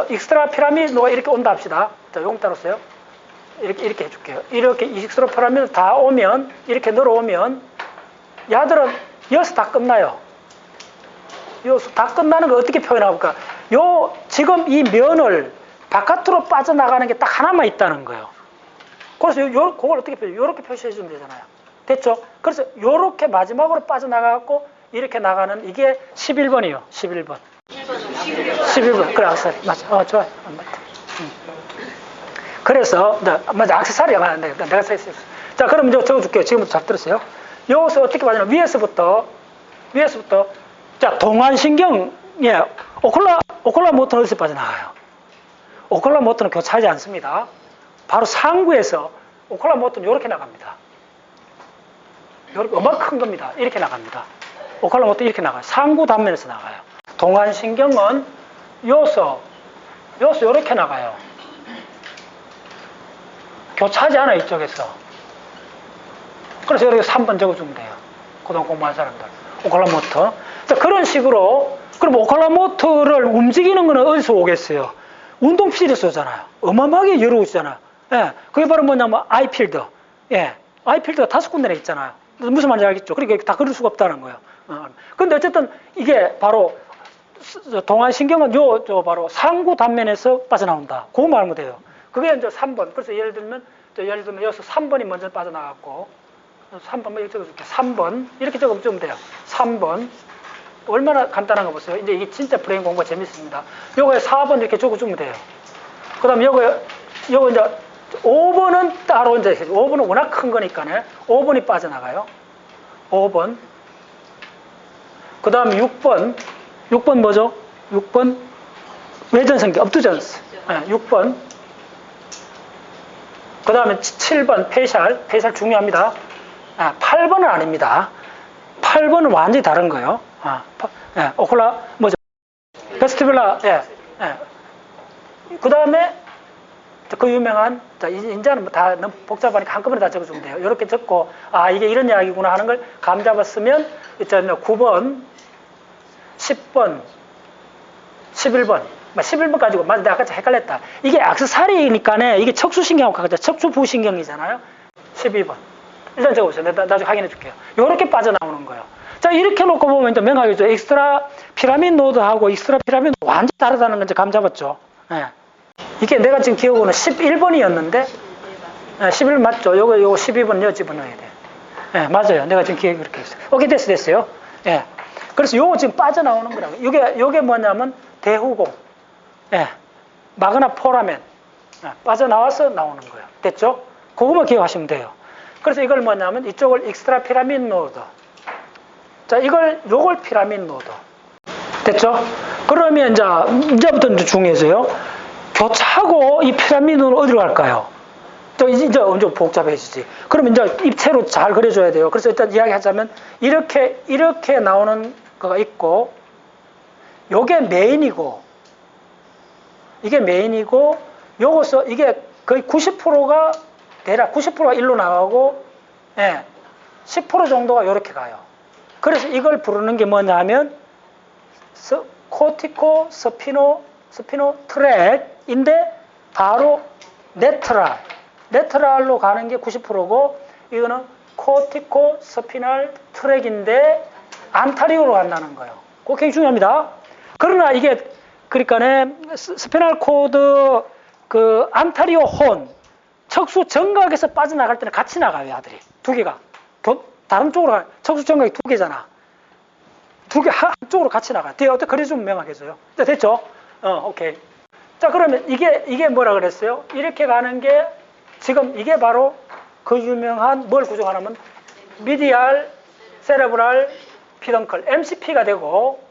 익스트라 피라미드가 이렇게 온다 합시다. 자, 요금 따로 써요. 이렇게 해줄게요. 이렇게 익스트라 피라미드 다 오면, 이렇게 늘어오면, 야들은 여기서 다 끝나요. 여기서 다 끝나는 거 어떻게 표현할까? 지금 이 면을 바깥으로 빠져나가는 게 딱 하나만 있다는 거예요. 그래서 그걸 어떻게 요렇게 표시해 주면 되잖아요. 됐죠? 그래서 요렇게 마지막으로 빠져나가고, 이렇게 나가는 이게 11번이에요. 11번. 11번. 그래, 악세사리. 맞아. 좋아요. 맞다. 그래서, 맞아. 악세사리가 내가 썼어요. 자, 그럼 이제 적어줄게요. 지금부터 잘 들었어요. 여기서 어떻게 빠지나? 위에서부터. 자, 동안신경, 예. 오클라 모터는 어디서 빠져나가요? 오클라 모터는 교차하지 않습니다. 바로 상부에서 오클라 모터는 이렇게 나갑니다. 이렇게 얼마나 큰 겁니다. 이렇게 나갑니다. 오클라 모터 이렇게 나가요. 상부 단면에서 나가요. 동안신경은 여기서 이렇게 나가요. 교차하지 않아요, 이쪽에서. 그래서 여기 3번 적어주면 돼요. 고등학교 공부한 사람들. 오클라모터. 그런 식으로, 그럼 오클라모터를 움직이는 거는 어디서 오겠어요? 운동필드에서 오잖아요. 어마어마하게 여러 오잖아요. 예. 그게 바로 뭐냐면, 아이필드. 예. 아이필드가 5군데나 있잖아요. 무슨 말인지 알겠죠? 그러니까 다 그릴 수가 없다는 거예요. 근데 어쨌든 이게 바로 동안신경은 바로 상부 단면에서 빠져나온다. 그거 말하면 돼요. 그게 이제 3번. 그래서 예를 들면 여기서 3번이 먼저 빠져나갔고, 3번, 이렇게 적어줄게. 3번. 이렇게 적으면 돼요. 3번. 얼마나 간단한 거 보세요. 이제 이게 진짜 브레인 공부가 재밌습니다. 요거에 4번 이렇게 적어주면 돼요. 그 다음에 요거 이제 5번은 따로 이제 5번은 워낙 큰 거니까네. 5번이 빠져나가요. 5번. 그 다음에 6번. 6번 뭐죠? 6번 외전성기, 업두전스. 네, 6번. 그 다음에 7번 페이셜 중요합니다. 8번은 아닙니다. 8번은 완전히 다른 거예요. 오클라, 뭐죠? 베스티뷸라, 그 다음에 그 유명한, 이제는 다 너무 복잡하니까 한꺼번에 다 적어주면 돼요. 이렇게 적고, 이게 이런 이야기구나 하는 걸 감 잡았으면, 있잖아요. 9번, 10번, 11번. 11번 가지고, 맞아, 내가 아까 헷갈렸다. 이게 액세서리니까 이게 척수신경하고 가깝죠. 척수부신경이잖아요. 12번. 일단 적어보세요. 내가 나중에 확인해 줄게요. 이렇게 빠져나오는 거예요. 자, 이렇게 놓고 보면 이제 명확하죠. 익스트라 피라미드 노드하고 익스트라 피라미드 완전히 다르다는 건 이제 감 잡았죠. 이게 내가 지금 기억으로는 11번이었는데, 11번 맞죠? 요거 12번 집어넣어야 돼. 맞아요. 내가 지금 기억이 그렇게 했어요. 오케이, 됐어요. 그래서 요거 지금 빠져나오는 거라고. 요게 뭐냐면, 대후공. 마그나 포라멘. 빠져나와서 나오는 거예요. 됐죠? 그거만 기억하시면 돼요. 그래서 이걸 뭐냐면, 이쪽을 익스트라 피라미드 노드. 자, 요걸 피라미드 노드. 됐죠? 그러면 이제부터 중요해서요. 교차하고 이 피라미드는 어디로 갈까요? 이제 엄청 복잡해지지. 그러면 이제 입체로 잘 그려줘야 돼요. 그래서 일단 이야기하자면, 이렇게 나오는 거가 있고, 요게 메인이고, 이게 메인이고, 요것서 이게 거의 90%가, 대략 90%가 일로 나가고, 10% 정도가 요렇게 가요. 그래서 이걸 부르는 게 뭐냐면, 코티코 스피노 트랙인데 바로 네트랄로 가는 게 90%고 이거는 코티코 스피널 트랙인데 안타리오로 간다는 거예요. 그거 굉장히 중요합니다. 그러나 이게 그러니까는 스피널 코드 그 안타리오 혼 척수 정각에서 빠져나갈 때는 같이 나가요, 아들이. 두 개가. 다른 쪽으로 가요. 척수 정각이 두 개잖아. 두 개 한쪽으로 같이 나가요. 뒤에 어떻게 그려주면 명확해져요. 자, 됐죠? 오케이. 자, 그러면 이게 뭐라 그랬어요? 이렇게 가는 게 지금 이게 바로 그 유명한 뭘 구성하냐면 미디알 세레브랄 피덩클 MCP가 되고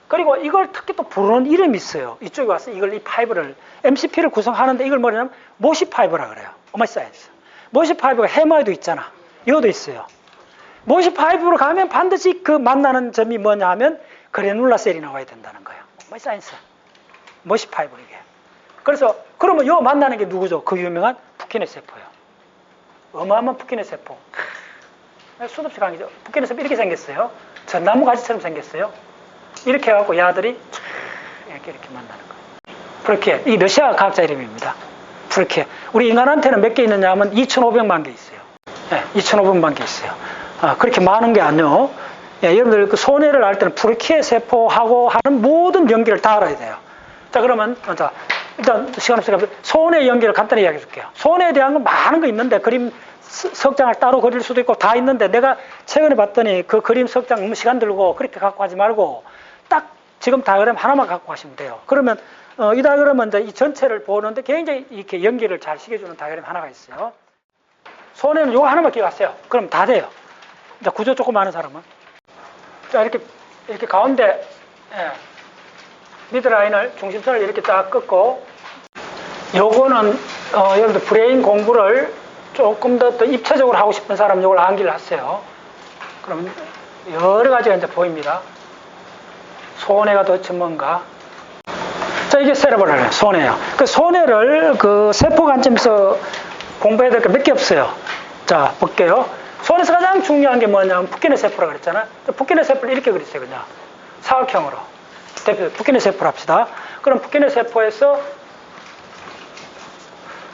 그리고 이걸 특히 또 부르는 이름이 있어요. 이쪽에 와서 이 파이브를 MCP를 구성하는데 이걸 뭐냐면 모시 파이브라 그래요. 오마이 사이언스. 모시 파이브가 해마에도 있잖아. 이것도 있어요. 모시 파이브로 가면 반드시 그 만나는 점이 뭐냐 하면 그래놀라 셀이 나와야 된다는 거예요. 오마이 사이언스. 모시 파이브 이게. 그래서 그러면 요 만나는 게 누구죠? 그 유명한 푸키네 세포예요. 어마어마한 푸키네 세포. 수도 없이 강이죠. 푸키네 세포 이렇게 생겼어요. 전나무 가지처럼 생겼어요. 이렇게 해갖고 야들이 이렇게 만나는 거예요. 프르키에. 이 러시아 과학자 이름입니다. 프르키에. 우리 인간한테는 몇 개 있느냐 하면 2,500만 개 있어요. 2,500만 개 있어요. 그렇게 많은 게 아니요. 여러분들 그 손해를 알 때는 프르키에 세포하고 하는 모든 연기를 다 알아야 돼요. 자, 그러면 일단 시간 없으니까 손해 연기를 간단히 이야기해 줄게요. 손해에 대한 건 많은 거 있는데 그림 석장을 따로 그릴 수도 있고 다 있는데 내가 최근에 봤더니 그 그림 석장 너무 시간 들고 그렇게 갖고 하지 말고 딱 지금 다이어그램 하나만 갖고 가시면 돼요. 그러면 이 다이어그램은 이제 이 전체를 보는데 굉장히 이렇게 연기를 잘 시켜주는 다이어그램 하나가 있어요. 손해는 요거 하나만 기억하세요. 그럼 다 돼요. 이제 구조 조금 아는 사람은. 자, 이렇게 가운데 미드라인을 중심선을 이렇게 딱 긋고 요거는 여러분들 브레인 공부를 조금 더 입체적으로 하고 싶은 사람은 이걸 암기를 하세요. 그러면 여러 가지가 이제 보입니다. 손해가 도대체 뭔가. 자, 이게 세레브랄 손해예요. 그 손해를 그 세포 관점에서 공부해야 될 게 몇 개 없어요. 자, 볼게요. 손에서 가장 중요한 게 뭐냐면 푸키네 세포라 그랬잖아요. 푸키네 세포를 이렇게 그렸어요, 그냥 사각형으로. 대표 푸키네 세포를 합시다. 그럼 푸키네 세포에서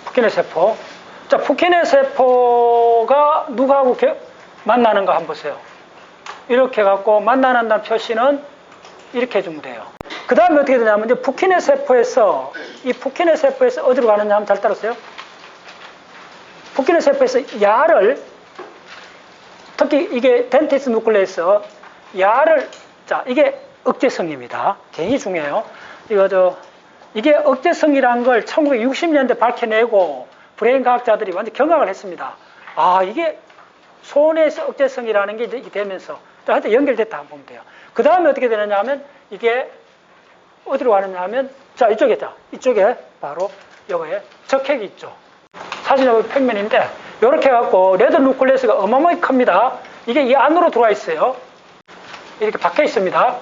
푸키네 세포. 자, 푸키네 세포가 누구하고 만나는 거 한번 보세요. 이렇게 갖고 만나는 표시는 이렇게 해주면 돼요. 그 다음에 어떻게 되냐면 이제 푸키네 세포에서 이 푸키네 세포에서 어디로 가느냐 하면 잘 따라오세요. 푸키네 세포에서 야를 특히 이게 덴티스 누클레이스 야를 자 이게 억제성입니다. 굉장히 중요해요. 이게 억제성이라는 걸 1960년대 밝혀내고 브레인 과학자들이 완전 경악을 했습니다. 이게 손에서 억제성이라는 게 이제 되면서 하여튼 연결됐다 한번 보면 돼요. 그 다음에 어떻게 되느냐 하면 이게 어디로 가느냐 하면 자 이쪽에 바로 요거에 적핵이 있죠. 사진은 평면인데 이렇게 해갖고 레드 누클레스가 어마어마하게 큽니다. 이게 이 안으로 들어와 있어요. 이렇게 박혀 있습니다.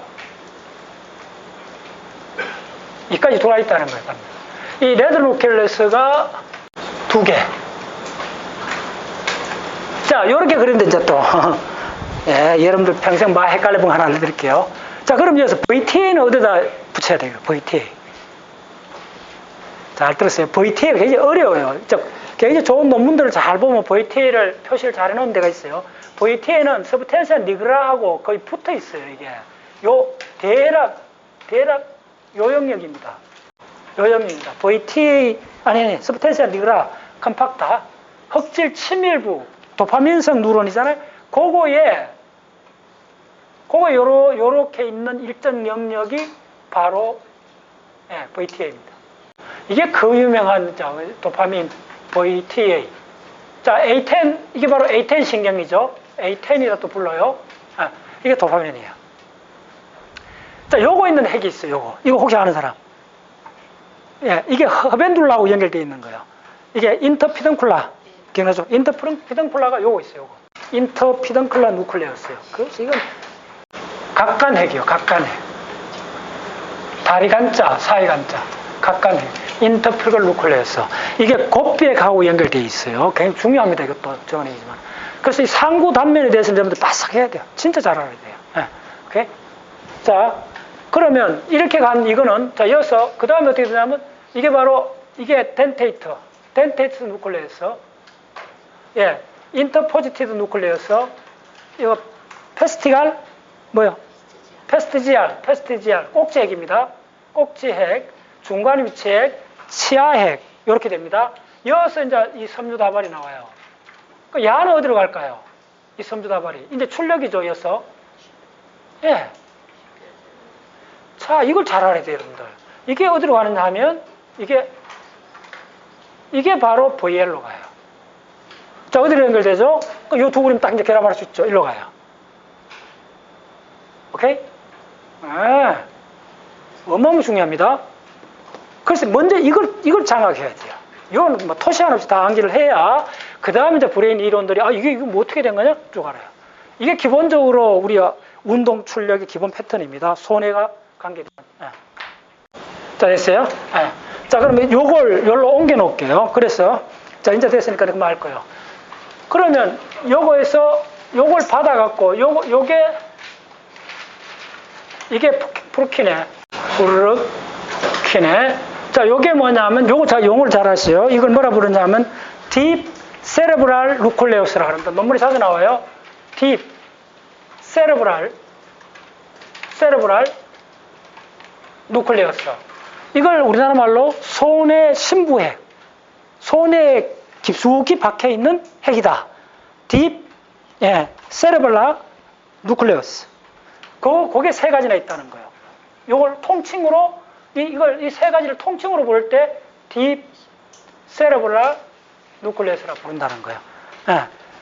이까지 들어와 있다는 거예요. 이 레드 누클레스가 2개. 자, 이렇게 그리는데 이제 또 예, 여러분들 평생 막 헷갈려 본 거 하나 알려드릴게요. 자, 그럼 여기서 VTA는 어디다 붙여야 돼요? VTA. 잘 들었어요? VTA가 굉장히 어려워요. 굉장히 좋은 논문들을 잘 보면 VTA를 표시를 잘 해놓은 데가 있어요. VTA는 서브텐션 니그라하고 거의 붙어 있어요, 이게. 대략 요 영역입니다. 요 영역입니다. VTA, 서브텐션 니그라 컴팍타, 흑질 치밀부, 도파민성 뉴런이잖아요. 그거에 요렇게 있는 일정 영역이 바로 VTA입니다. 이게 그 유명한 도파민 VTA. 자, A10, 이게 바로 A10 신경이죠. A10이라 또 불러요. 이게 도파민이에요. 자, 요거 있는 핵이 있어요, 요거. 이거 혹시 아는 사람? 예, 이게 허벤둘라하고 연결되어 있는 거예요. 이게 인터피던쿨라. 기억나죠? 인터피던쿨라가 요거 있어요, 요거. 인터피던쿨라 누클레어스요. 그래서 이건 각간핵이요, 각간핵. 다리 간자, 사이 간자, 각간핵. 인터피걸 누클레어스. 이게 곱비핵하고 연결되어 있어요. 굉장히 중요합니다, 이것도 저건 얘기지만. 그래서 이 상구 단면에 대해서는 여러분들 바싹 해야 돼요. 진짜 잘 알아야 돼요. 네. 오케이? 자, 그러면 이렇게 간 이거는, 자, 이어서, 그 다음에 어떻게 되냐면, 이게 바로, 이게 덴테이트 누클레어스. 예, 인터포지티드 누클레어스. 이거, 페스티갈, 페스티지알, 꼭지핵입니다. 꼭지핵, 중간 위치핵, 치아핵, 이렇게 됩니다. 이어서 이제 이 섬유다발이 나와요. 그 야는 어디로 갈까요? 이 섬유다발이. 이제 출력이죠, 이어서. 예. 자, 이걸 잘 알아야 돼요, 여러분들. 이게 어디로 가느냐 하면, 이게 바로 VL로 가요. 자, 어디로 연결되죠? 이 두 그림 딱 이제 결합할 수 있죠. 일로 가요. 오케이? 네. 어마어마하게 중요합니다. 그래서 먼저 이걸 장악해야 돼요. 이건 뭐 토시한 없이 다 암기를 해야, 그 다음에 이제 브레인 이론들이, 이게 뭐 어떻게 된 거냐? 쭉 알아요. 이게 기본적으로 우리 운동 출력의 기본 패턴입니다. 손해가 관계된. 네. 자, 됐어요? 네. 자, 그러면 요걸 여기로 옮겨 놓을게요. 그래서, 자, 이제 됐으니까 그만 할 거예요. 그러면 요거에서 요걸 받아갖고, 이게 프루키네. 자, 요게 뭐냐면, 요거 용어를 잘 아시죠? 이걸 뭐라 부르냐면, 딥 세레브랄 누클레우스라 하는데, 논문에 자주 나와요. 딥 세레브랄 누클레우스. 이걸 우리나라 말로 손의 심부핵, 손에 깊숙이 박혀 있는 핵이다. 딥, 세레블라 누클레우스. 그게 세 가지나 있다는 거예요. 이걸 통칭으로, 이 세 가지를 통칭으로 부를 때, 딥, 세레블라 누클레우스라 부른다는 거예요.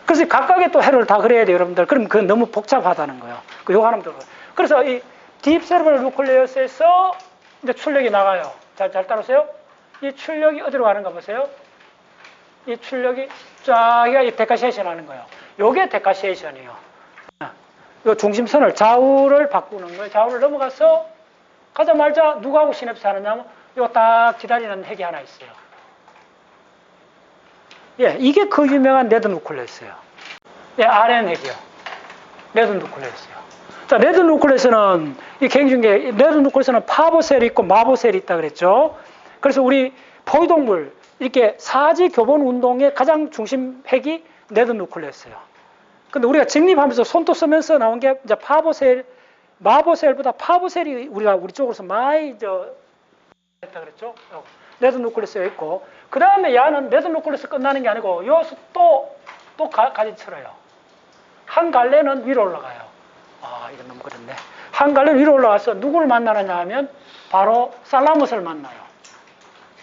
그래서 각각의 또 핵을 다 그려야 돼요, 여러분들. 그럼 그건 너무 복잡하다는 거예요. 요거 하나만 들어요. 그래서 이 딥 세레블라 누클레우스에서 이제 출력이 나가요. 잘 따라오세요? 이 출력이 어디로 가는가 보세요. 이 출력이 쫙, 이 데카시에이션 하는 거예요. 요게 데카시에이션이에요. 요 중심선을, 좌우를 바꾸는 거예요. 좌우를 넘어가서 가자마자 누구하고 시냅스 하느냐 하면 요 딱 기다리는 핵이 하나 있어요. 예, 이게 그 유명한 레드 누클레스예요. 예, RN 핵이요. 레드 누클레스예요. 자, 레드 누클레스는 이 굉장히 중요한 게, 레드 누클레스는 파보셀이 있고 마보셀이 있다 그랬죠. 그래서 우리 포유동물 이렇게 사지 교본 운동의 가장 중심 핵이 레드 누클레스예요. 근데 우리가 직립하면서 손도 쓰면서 나온 게 이제 파보셀, 마보셀보다 파보셀이 우리 쪽으로서 많이 했다 그랬죠. 레드 누클레스가 있고, 그 다음에 야는 레드 누클레스 끝나는 게 아니고 여기서 또 가지쳐요. 한 갈래는 위로 올라가요. 이건 너무 그렇네. 한 갈래는 위로 올라가서 누구를 만나느냐 하면 바로 살라무스를 만나요.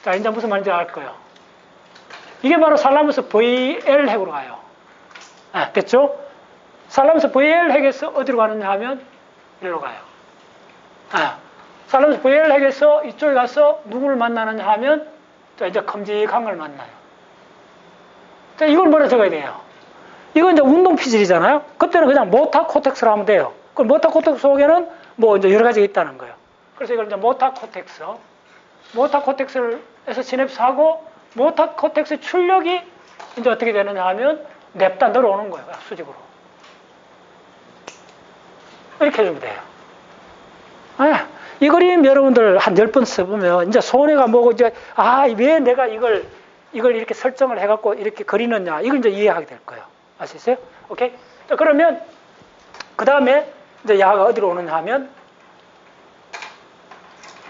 자, 이제 무슨 말인지 알 거예요. 이게 바로 살라무스 VL 핵으로 가요. 됐죠? 살라무스 VL 핵에서 어디로 가느냐 하면 이리로 가요. 살라무스 VL 핵에서 이쪽에 가서 누구를 만나느냐 하면 자, 이제 큼직한 걸 만나요. 이걸 뭐라 적어야 돼요? 이건 이제 운동 피질이잖아요. 그때는 그냥 모타 코텍스로 하면 돼요. 그 모타 코텍스 속에는 뭐 이제 여러 가지가 있다는 거예요. 그래서 이걸 이제 모타 코텍스에서 시냅스하고 모타 코텍스 출력이 이제 어떻게 되느냐 하면 냅다 늘어오는 거예요. 수직으로. 이렇게 해주면 돼요. 이 그림 여러분들 한 10번 써보면 이제 손해가 뭐고 이제 왜 내가 이걸 이렇게 설정을 해갖고 이렇게 그리느냐 이걸 이제 이해하게 될 거예요. 아시겠어요? 오케이? 자, 그러면 그 다음에 이제 야가 어디로 오느냐 하면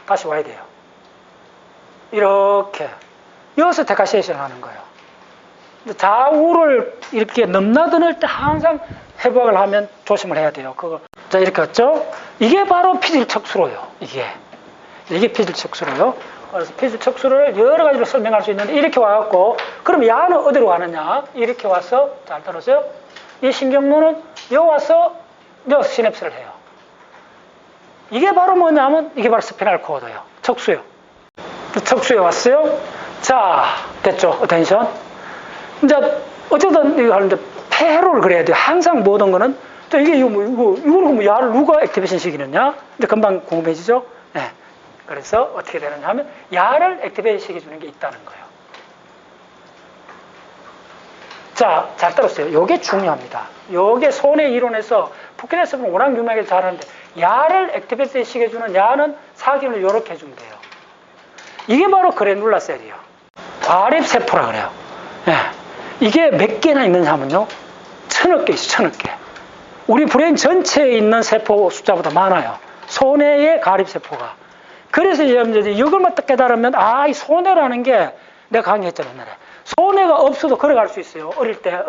다시 와야 돼요. 이렇게 여기서 데카시에이션 하는 거예요. 좌우를 이렇게 넘나드는 때 항상 회복을 하면 조심을 해야 돼요. 그거 자 이렇게 했죠? 이게 바로 피질 척수로요. 이게 피질 척수로요. 그래서 피질 척수를 여러 가지로 설명할 수 있는데 이렇게 와갖고 그럼 야는 어디로 가느냐? 이렇게 와서 잘 들었어요? 이 신경문은 여기 와서 여기 시냅스를 해요. 이게 바로 뭐냐면 이게 바로 스피널 코어드예요. 척수요. 척수에 왔어요. 자 됐죠? 어텐션. 이제 어쨌든 이거 하는데 폐로를 그려야 돼요. 항상 모든 거는 또 이거는 뭐 야를 누가 액티베이션 시키느냐? 이제 금방 궁금해지죠? 네. 그래서 어떻게 되느냐 하면 야를 액티베이션 시켜주는 게 있다는 거예요. 자, 잘 들었어요. 이게 중요합니다. 이게 손의 이론에서 푸키네스는 워낙 유명하게 잘하는데 야를 액티베이션 시켜주는 야는 사기를 이렇게 해주면 돼요. 이게 바로 그래놀라 셀이에요. 과립세포라 그래요. 네. 이게 몇 개나 있느냐 하면요. 1000억 개 있어요. 1000억 개. 우리 브레인 전체에 있는 세포 숫자보다 많아요. 손해의 가립세포가. 그래서 이걸만 딱 깨달으면 이 손해라는 게 내가 강의했잖아요. 옛날에. 손해가 없어도 걸어갈 수 있어요. 어릴 때.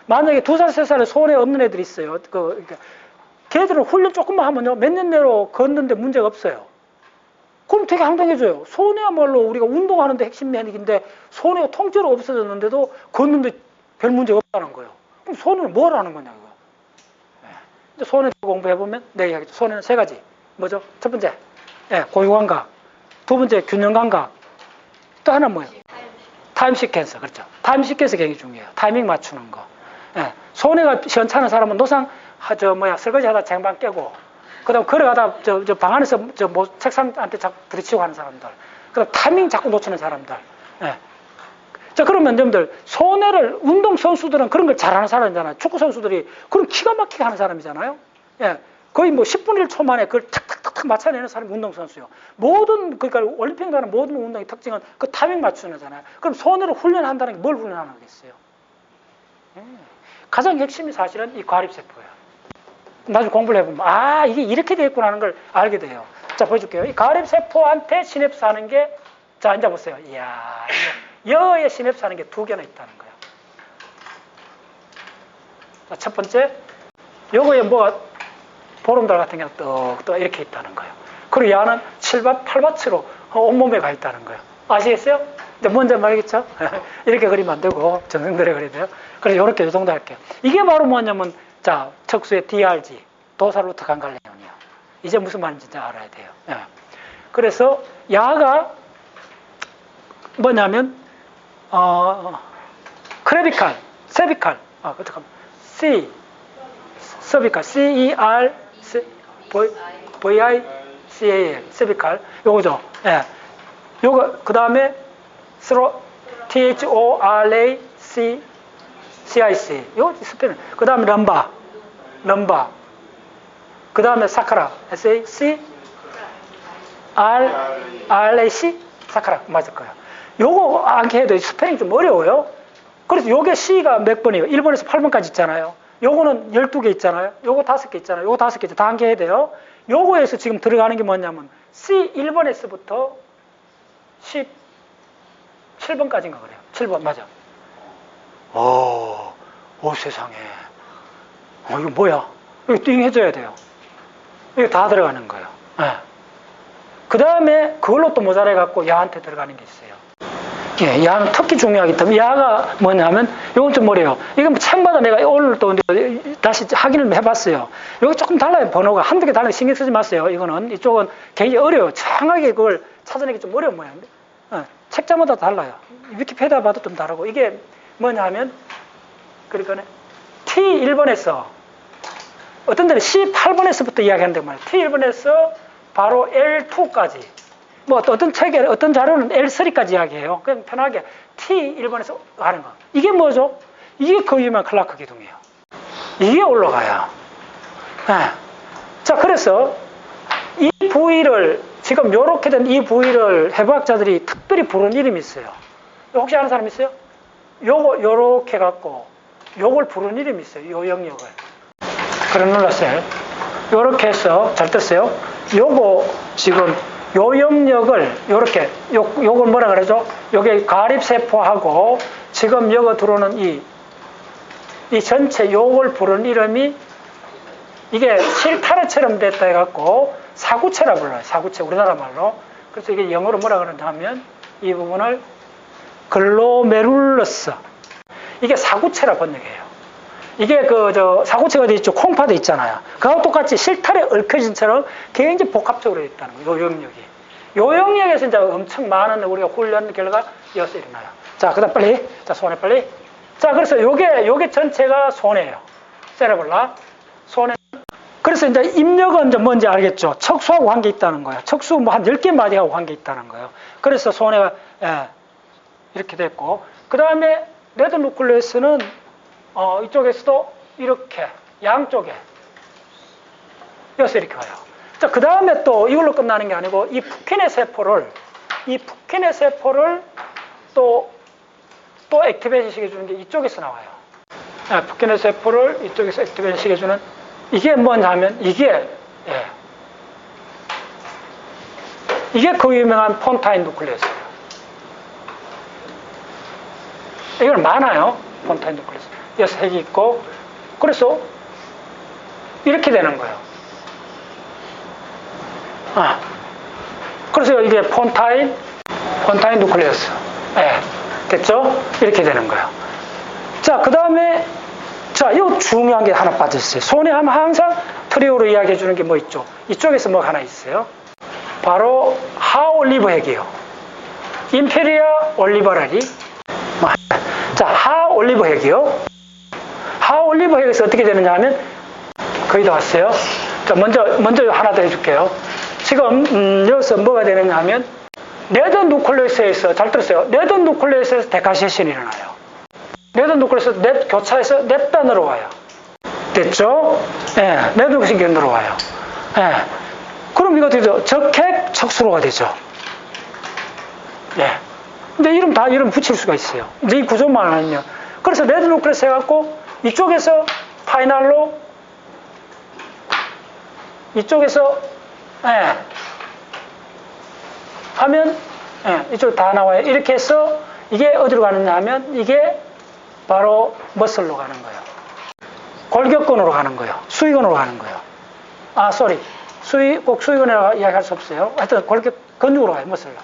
만약에 2살, 3살에 손해 없는 애들이 있어요. 걔들은 훈련 조금만 하면요. 몇 년 내로 걷는데 문제가 없어요. 그럼 되게 항동해져요. 손해야말로 우리가 운동하는데 핵심 매력인데 손해가 통째로 없어졌는데도 걷는데 별 문제가 없다는 거예요. 그럼 손해는 뭘 하는 거냐, 이거. 네. 손해 공부해보면 내가 이야기했죠. 손해는 3가지. 뭐죠? 첫 번째, 고유감각. 두 번째, 균형 감각. 또 하나 뭐예요? 타임 시퀀서. 그렇죠. 타임 시퀀서 굉장히 중요해요. 타이밍 맞추는 거. 손해가 시원찮은 사람은 노상, 설거지 하다 쟁반 깨고, 그 다음 걸어가다 방 안에서 책상한테 자꾸 부딪히고 하는 사람들. 그 다음 타이밍 자꾸 놓치는 사람들. 자, 그러면 여러분들, 손해를, 운동선수들은 그런 걸 잘하는 사람이잖아요. 축구선수들이 그런 기가 막히게 하는 사람이잖아요. 거의 10분 1초 만에 그걸 탁탁탁탁 맞춰내는 사람이 운동선수예요. 그러니까 올림픽 가는 모든 운동의 특징은 그 타이밍 맞추는 거잖아요. 그럼 손해를 훈련한다는 게 뭘 훈련하는 거겠어요? 가장 핵심이 사실은 이 과립세포예요. 나중에 공부를 해보면 이게 이렇게 되어 있구나 하는 걸 알게 돼요. 자, 보여줄게요. 이 가립세포한테 시냅스 하는 게, 자, 앉아보세요. 이야, 여의 시냅스 하는 게 2개나 있다는 거예요. 자, 첫 번째, 요거에 뭐가 보름달 같은 게 떡 이렇게 있다는 거예요. 그리고 야는 7밭, 8밭으로 온몸에 가 있다는 거예요. 아시겠어요? 이제 뭔지 말겠죠? 이렇게 그리면 안 되고, 정성들에 그려야 돼요. 그래서 이렇게 이 정도 할게요. 이게 바로 뭐냐면, 자, 척수의 DRG, 도사루트 간갈레온이요. 이제 무슨 말인지 알아야 돼요. 그래서 야가 뭐냐면 크레비칼, 세비칼, 서비칼, CER, VICAL, 세비칼, 요거죠. 요거 그 다음에 THORAC, CIC, 요 스페인. 그 다음에 럼바, 그 다음에 사카라, SAC, RAC, 사카라, 맞을 거예요. 요거 안게 해도 스페인이 좀 어려워요. 그래서 요게 C가 몇 번이에요? 1번에서 8번까지 있잖아요. 요거는 12개 있잖아요. 요거 5개 있잖아요. 요거 5개 다 안게 해야 돼요. 요거에서 지금 들어가는 게 뭐냐면 C 1번에서부터 17번까지인가 그래요. 7번, 맞아. 세상에. 이거 뭐야? 이거 띵 해줘야 돼요. 이거 다 들어가는 거예요. 그 다음에 그걸로 또 모자라갖고 야한테 들어가는 게 있어요. 야는 특히 중요하기 때문에 야가 뭐냐면 이건 좀 뭐래요. 이건 책마다 내가 오늘 또 다시 확인을 해봤어요. 여기 조금 달라요. 번호가 한두 개 달라요. 신경 쓰지 마세요. 이쪽은 굉장히 어려워요. 정확하게 그걸 찾아내기 좀 어려운 모양인데 책자마다 달라요. 위키페디아 봐도 좀 다르고 이게 뭐냐 하면, 그러니까 T1번에서, 어떤 데는 C8번에서부터 이야기한단 말이에요. T1번에서 바로 L2까지. 뭐 어떤 책에, 어떤 자료는 L3까지 이야기해요. 그냥 편하게 T1번에서 가는 거. 이게 뭐죠? 이게 그 유명한 클라크 기둥이에요. 이게 올라가요. 네. 자, 그래서 이 부위를, 지금 요렇게 된 이 부위를 해부학자들이 특별히 부르는 이름이 있어요. 혹시 아는 사람 있어요? 요렇게 갖고, 요걸 부르는 이름이 있어요. 요 영역을. 그래놀라셀. 요렇게 해서, 잘 떴어요? 요거, 지금, 요 영역을, 요렇게, 요걸 뭐라 그러죠? 요게 가립세포하고, 지금 여기 들어오는 이 전체 요걸 부르는 이름이, 이게 실타래처럼 됐다 해갖고, 사구체라 불러요. 사구체, 우리나라 말로. 그래서 이게 영어로 뭐라 그러냐면, 이 부분을 글로메룰러스. 이게 사구체라 번역해요. 이게 사구체가 돼 있죠. 콩파도 있잖아요. 그하고 똑같이 실타래 얽혀진처럼 굉장히 복합적으로 되어 있다는 거예요. 요 영역이. 요 영역에서 이제 엄청 많은 우리가 훈련 결과 이어서 일어나요. 자, 그 다음 빨리. 자, 손에 빨리. 자, 그래서 요게 전체가 손해예요. 세레블라. 손해. 그래서 이제 입력은 이제 뭔지 알겠죠. 척수하고 관계 있다는 거예요. 척수 뭐 한 10개 마디하고 관계 있다는 거예요. 그래서 손해가, 이렇게 됐고. 그 다음에 레드 누클레우스는 이쪽에서도 이렇게 양쪽에 여기서 이렇게 와요. 자, 그 다음에 또 이걸로 끝나는 게 아니고 이 푸킨의 세포를 또 액티베이션 시켜주는 게 이쪽에서 나와요. 푸킨의 세포를 이쪽에서 액티베이션 시켜주는 이게 뭐냐면 이게 그 유명한 폰타인 누클레우스예요. 이건 많아요. 폰타인 누클레우스. 여기서 핵이 있고, 그래서 이렇게 되는 거예요. 그래서 이게 폰타인 누클레우스. 됐죠? 이렇게 되는 거예요. 자, 그 다음에, 자, 이거 중요한 게 하나 빠졌어요. 손에 하면 항상 트리오로 이야기해 주는 게 뭐 있죠? 이쪽에서 뭐 하나 있어요. 바로 하올리브 핵이에요. 임페리아 올리버라리. 자, 하올리브 핵이요. 하올리브 핵에서 어떻게 되느냐 하면, 거의 다 왔어요. 자, 먼저 하나 더 해줄게요. 지금, 여기서 뭐가 되느냐 하면, 레드 누클레우스에서, 잘 들었어요. 레드 누클레우스에서 데카시에이션이 일어나요. 레드 누클레우스 교차해서 넵단으로 와요. 됐죠? 레드 누클레우스로 와요. 그럼 이거 되죠? 적핵, 척수로가 되죠. 근데 이름 붙일 수가 있어요. 이제 이 구조만 알면. 그래서 레드 누클레우스 해갖고, 이쪽에서 파이널로, 이쪽에서, 하면, 이쪽 다 나와요. 이렇게 해서, 이게 어디로 가느냐 하면, 이게 바로 머슬로 가는 거예요. 골격근으로 가는 거예요. 수위근으로 가는 거예요. 꼭 수위근이라고 이야기할 수 없어요. 하여튼 근육으로 가요. 머슬로.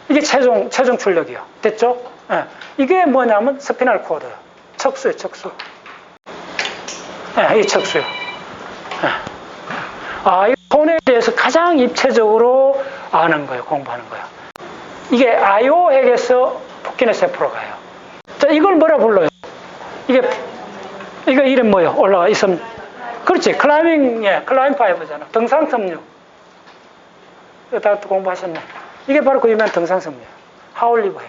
이게 최종 출력이요. 됐죠? 이게 뭐냐면 스피널 코드. 척수예요, 척수. 이 척수요. 이 손에 대해서 가장 입체적으로 아는 거예요. 공부하는 거예요. 이게 아이오 핵에서 푸킨의 세포로 가요. 자, 이걸 뭐라 불러요? 이거 이름 뭐예요? 올라가 있으면. 그렇지. 클라이밍 파이브잖아. 등산섬유. 이거 다 공부하셨네. 이게 바로 그 유명한 등산섬유. 하올리브 핵.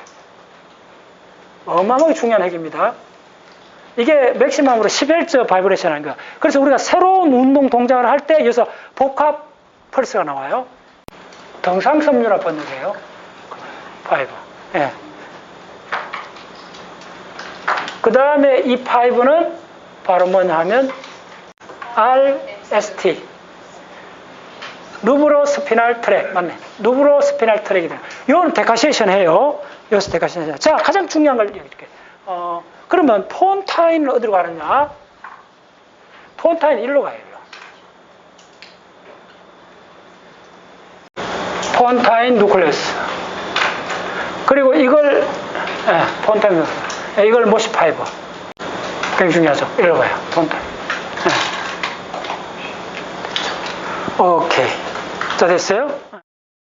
어마어마하게 중요한 핵입니다. 이게 맥시멈으로 10Hz 바이브레이션 하는 거야. 그래서 우리가 새로운 운동 동작을 할 때 여기서 복합 펄스가 나와요. 등산섬유라 번역해요. 파이브. 그 다음에 이 파이브는 바로 뭐냐 하면 RST. 루브로 스피날 트랙. 맞네. 루브로 스피날 트랙이 돼요. 이건 데카시에이션 해요. 여기서 데카시에이션. 자, 가장 중요한 걸 이렇게. 그러면 폰타인은 어디로 가느냐? 폰타인 일로 가요. 폰타인 누클레우스. 그리고 이걸 폰타인 이걸 모시 파이버. 굉장히 중요하죠. 일로 가요. 폰타인. 오케이. 자, 됐어요?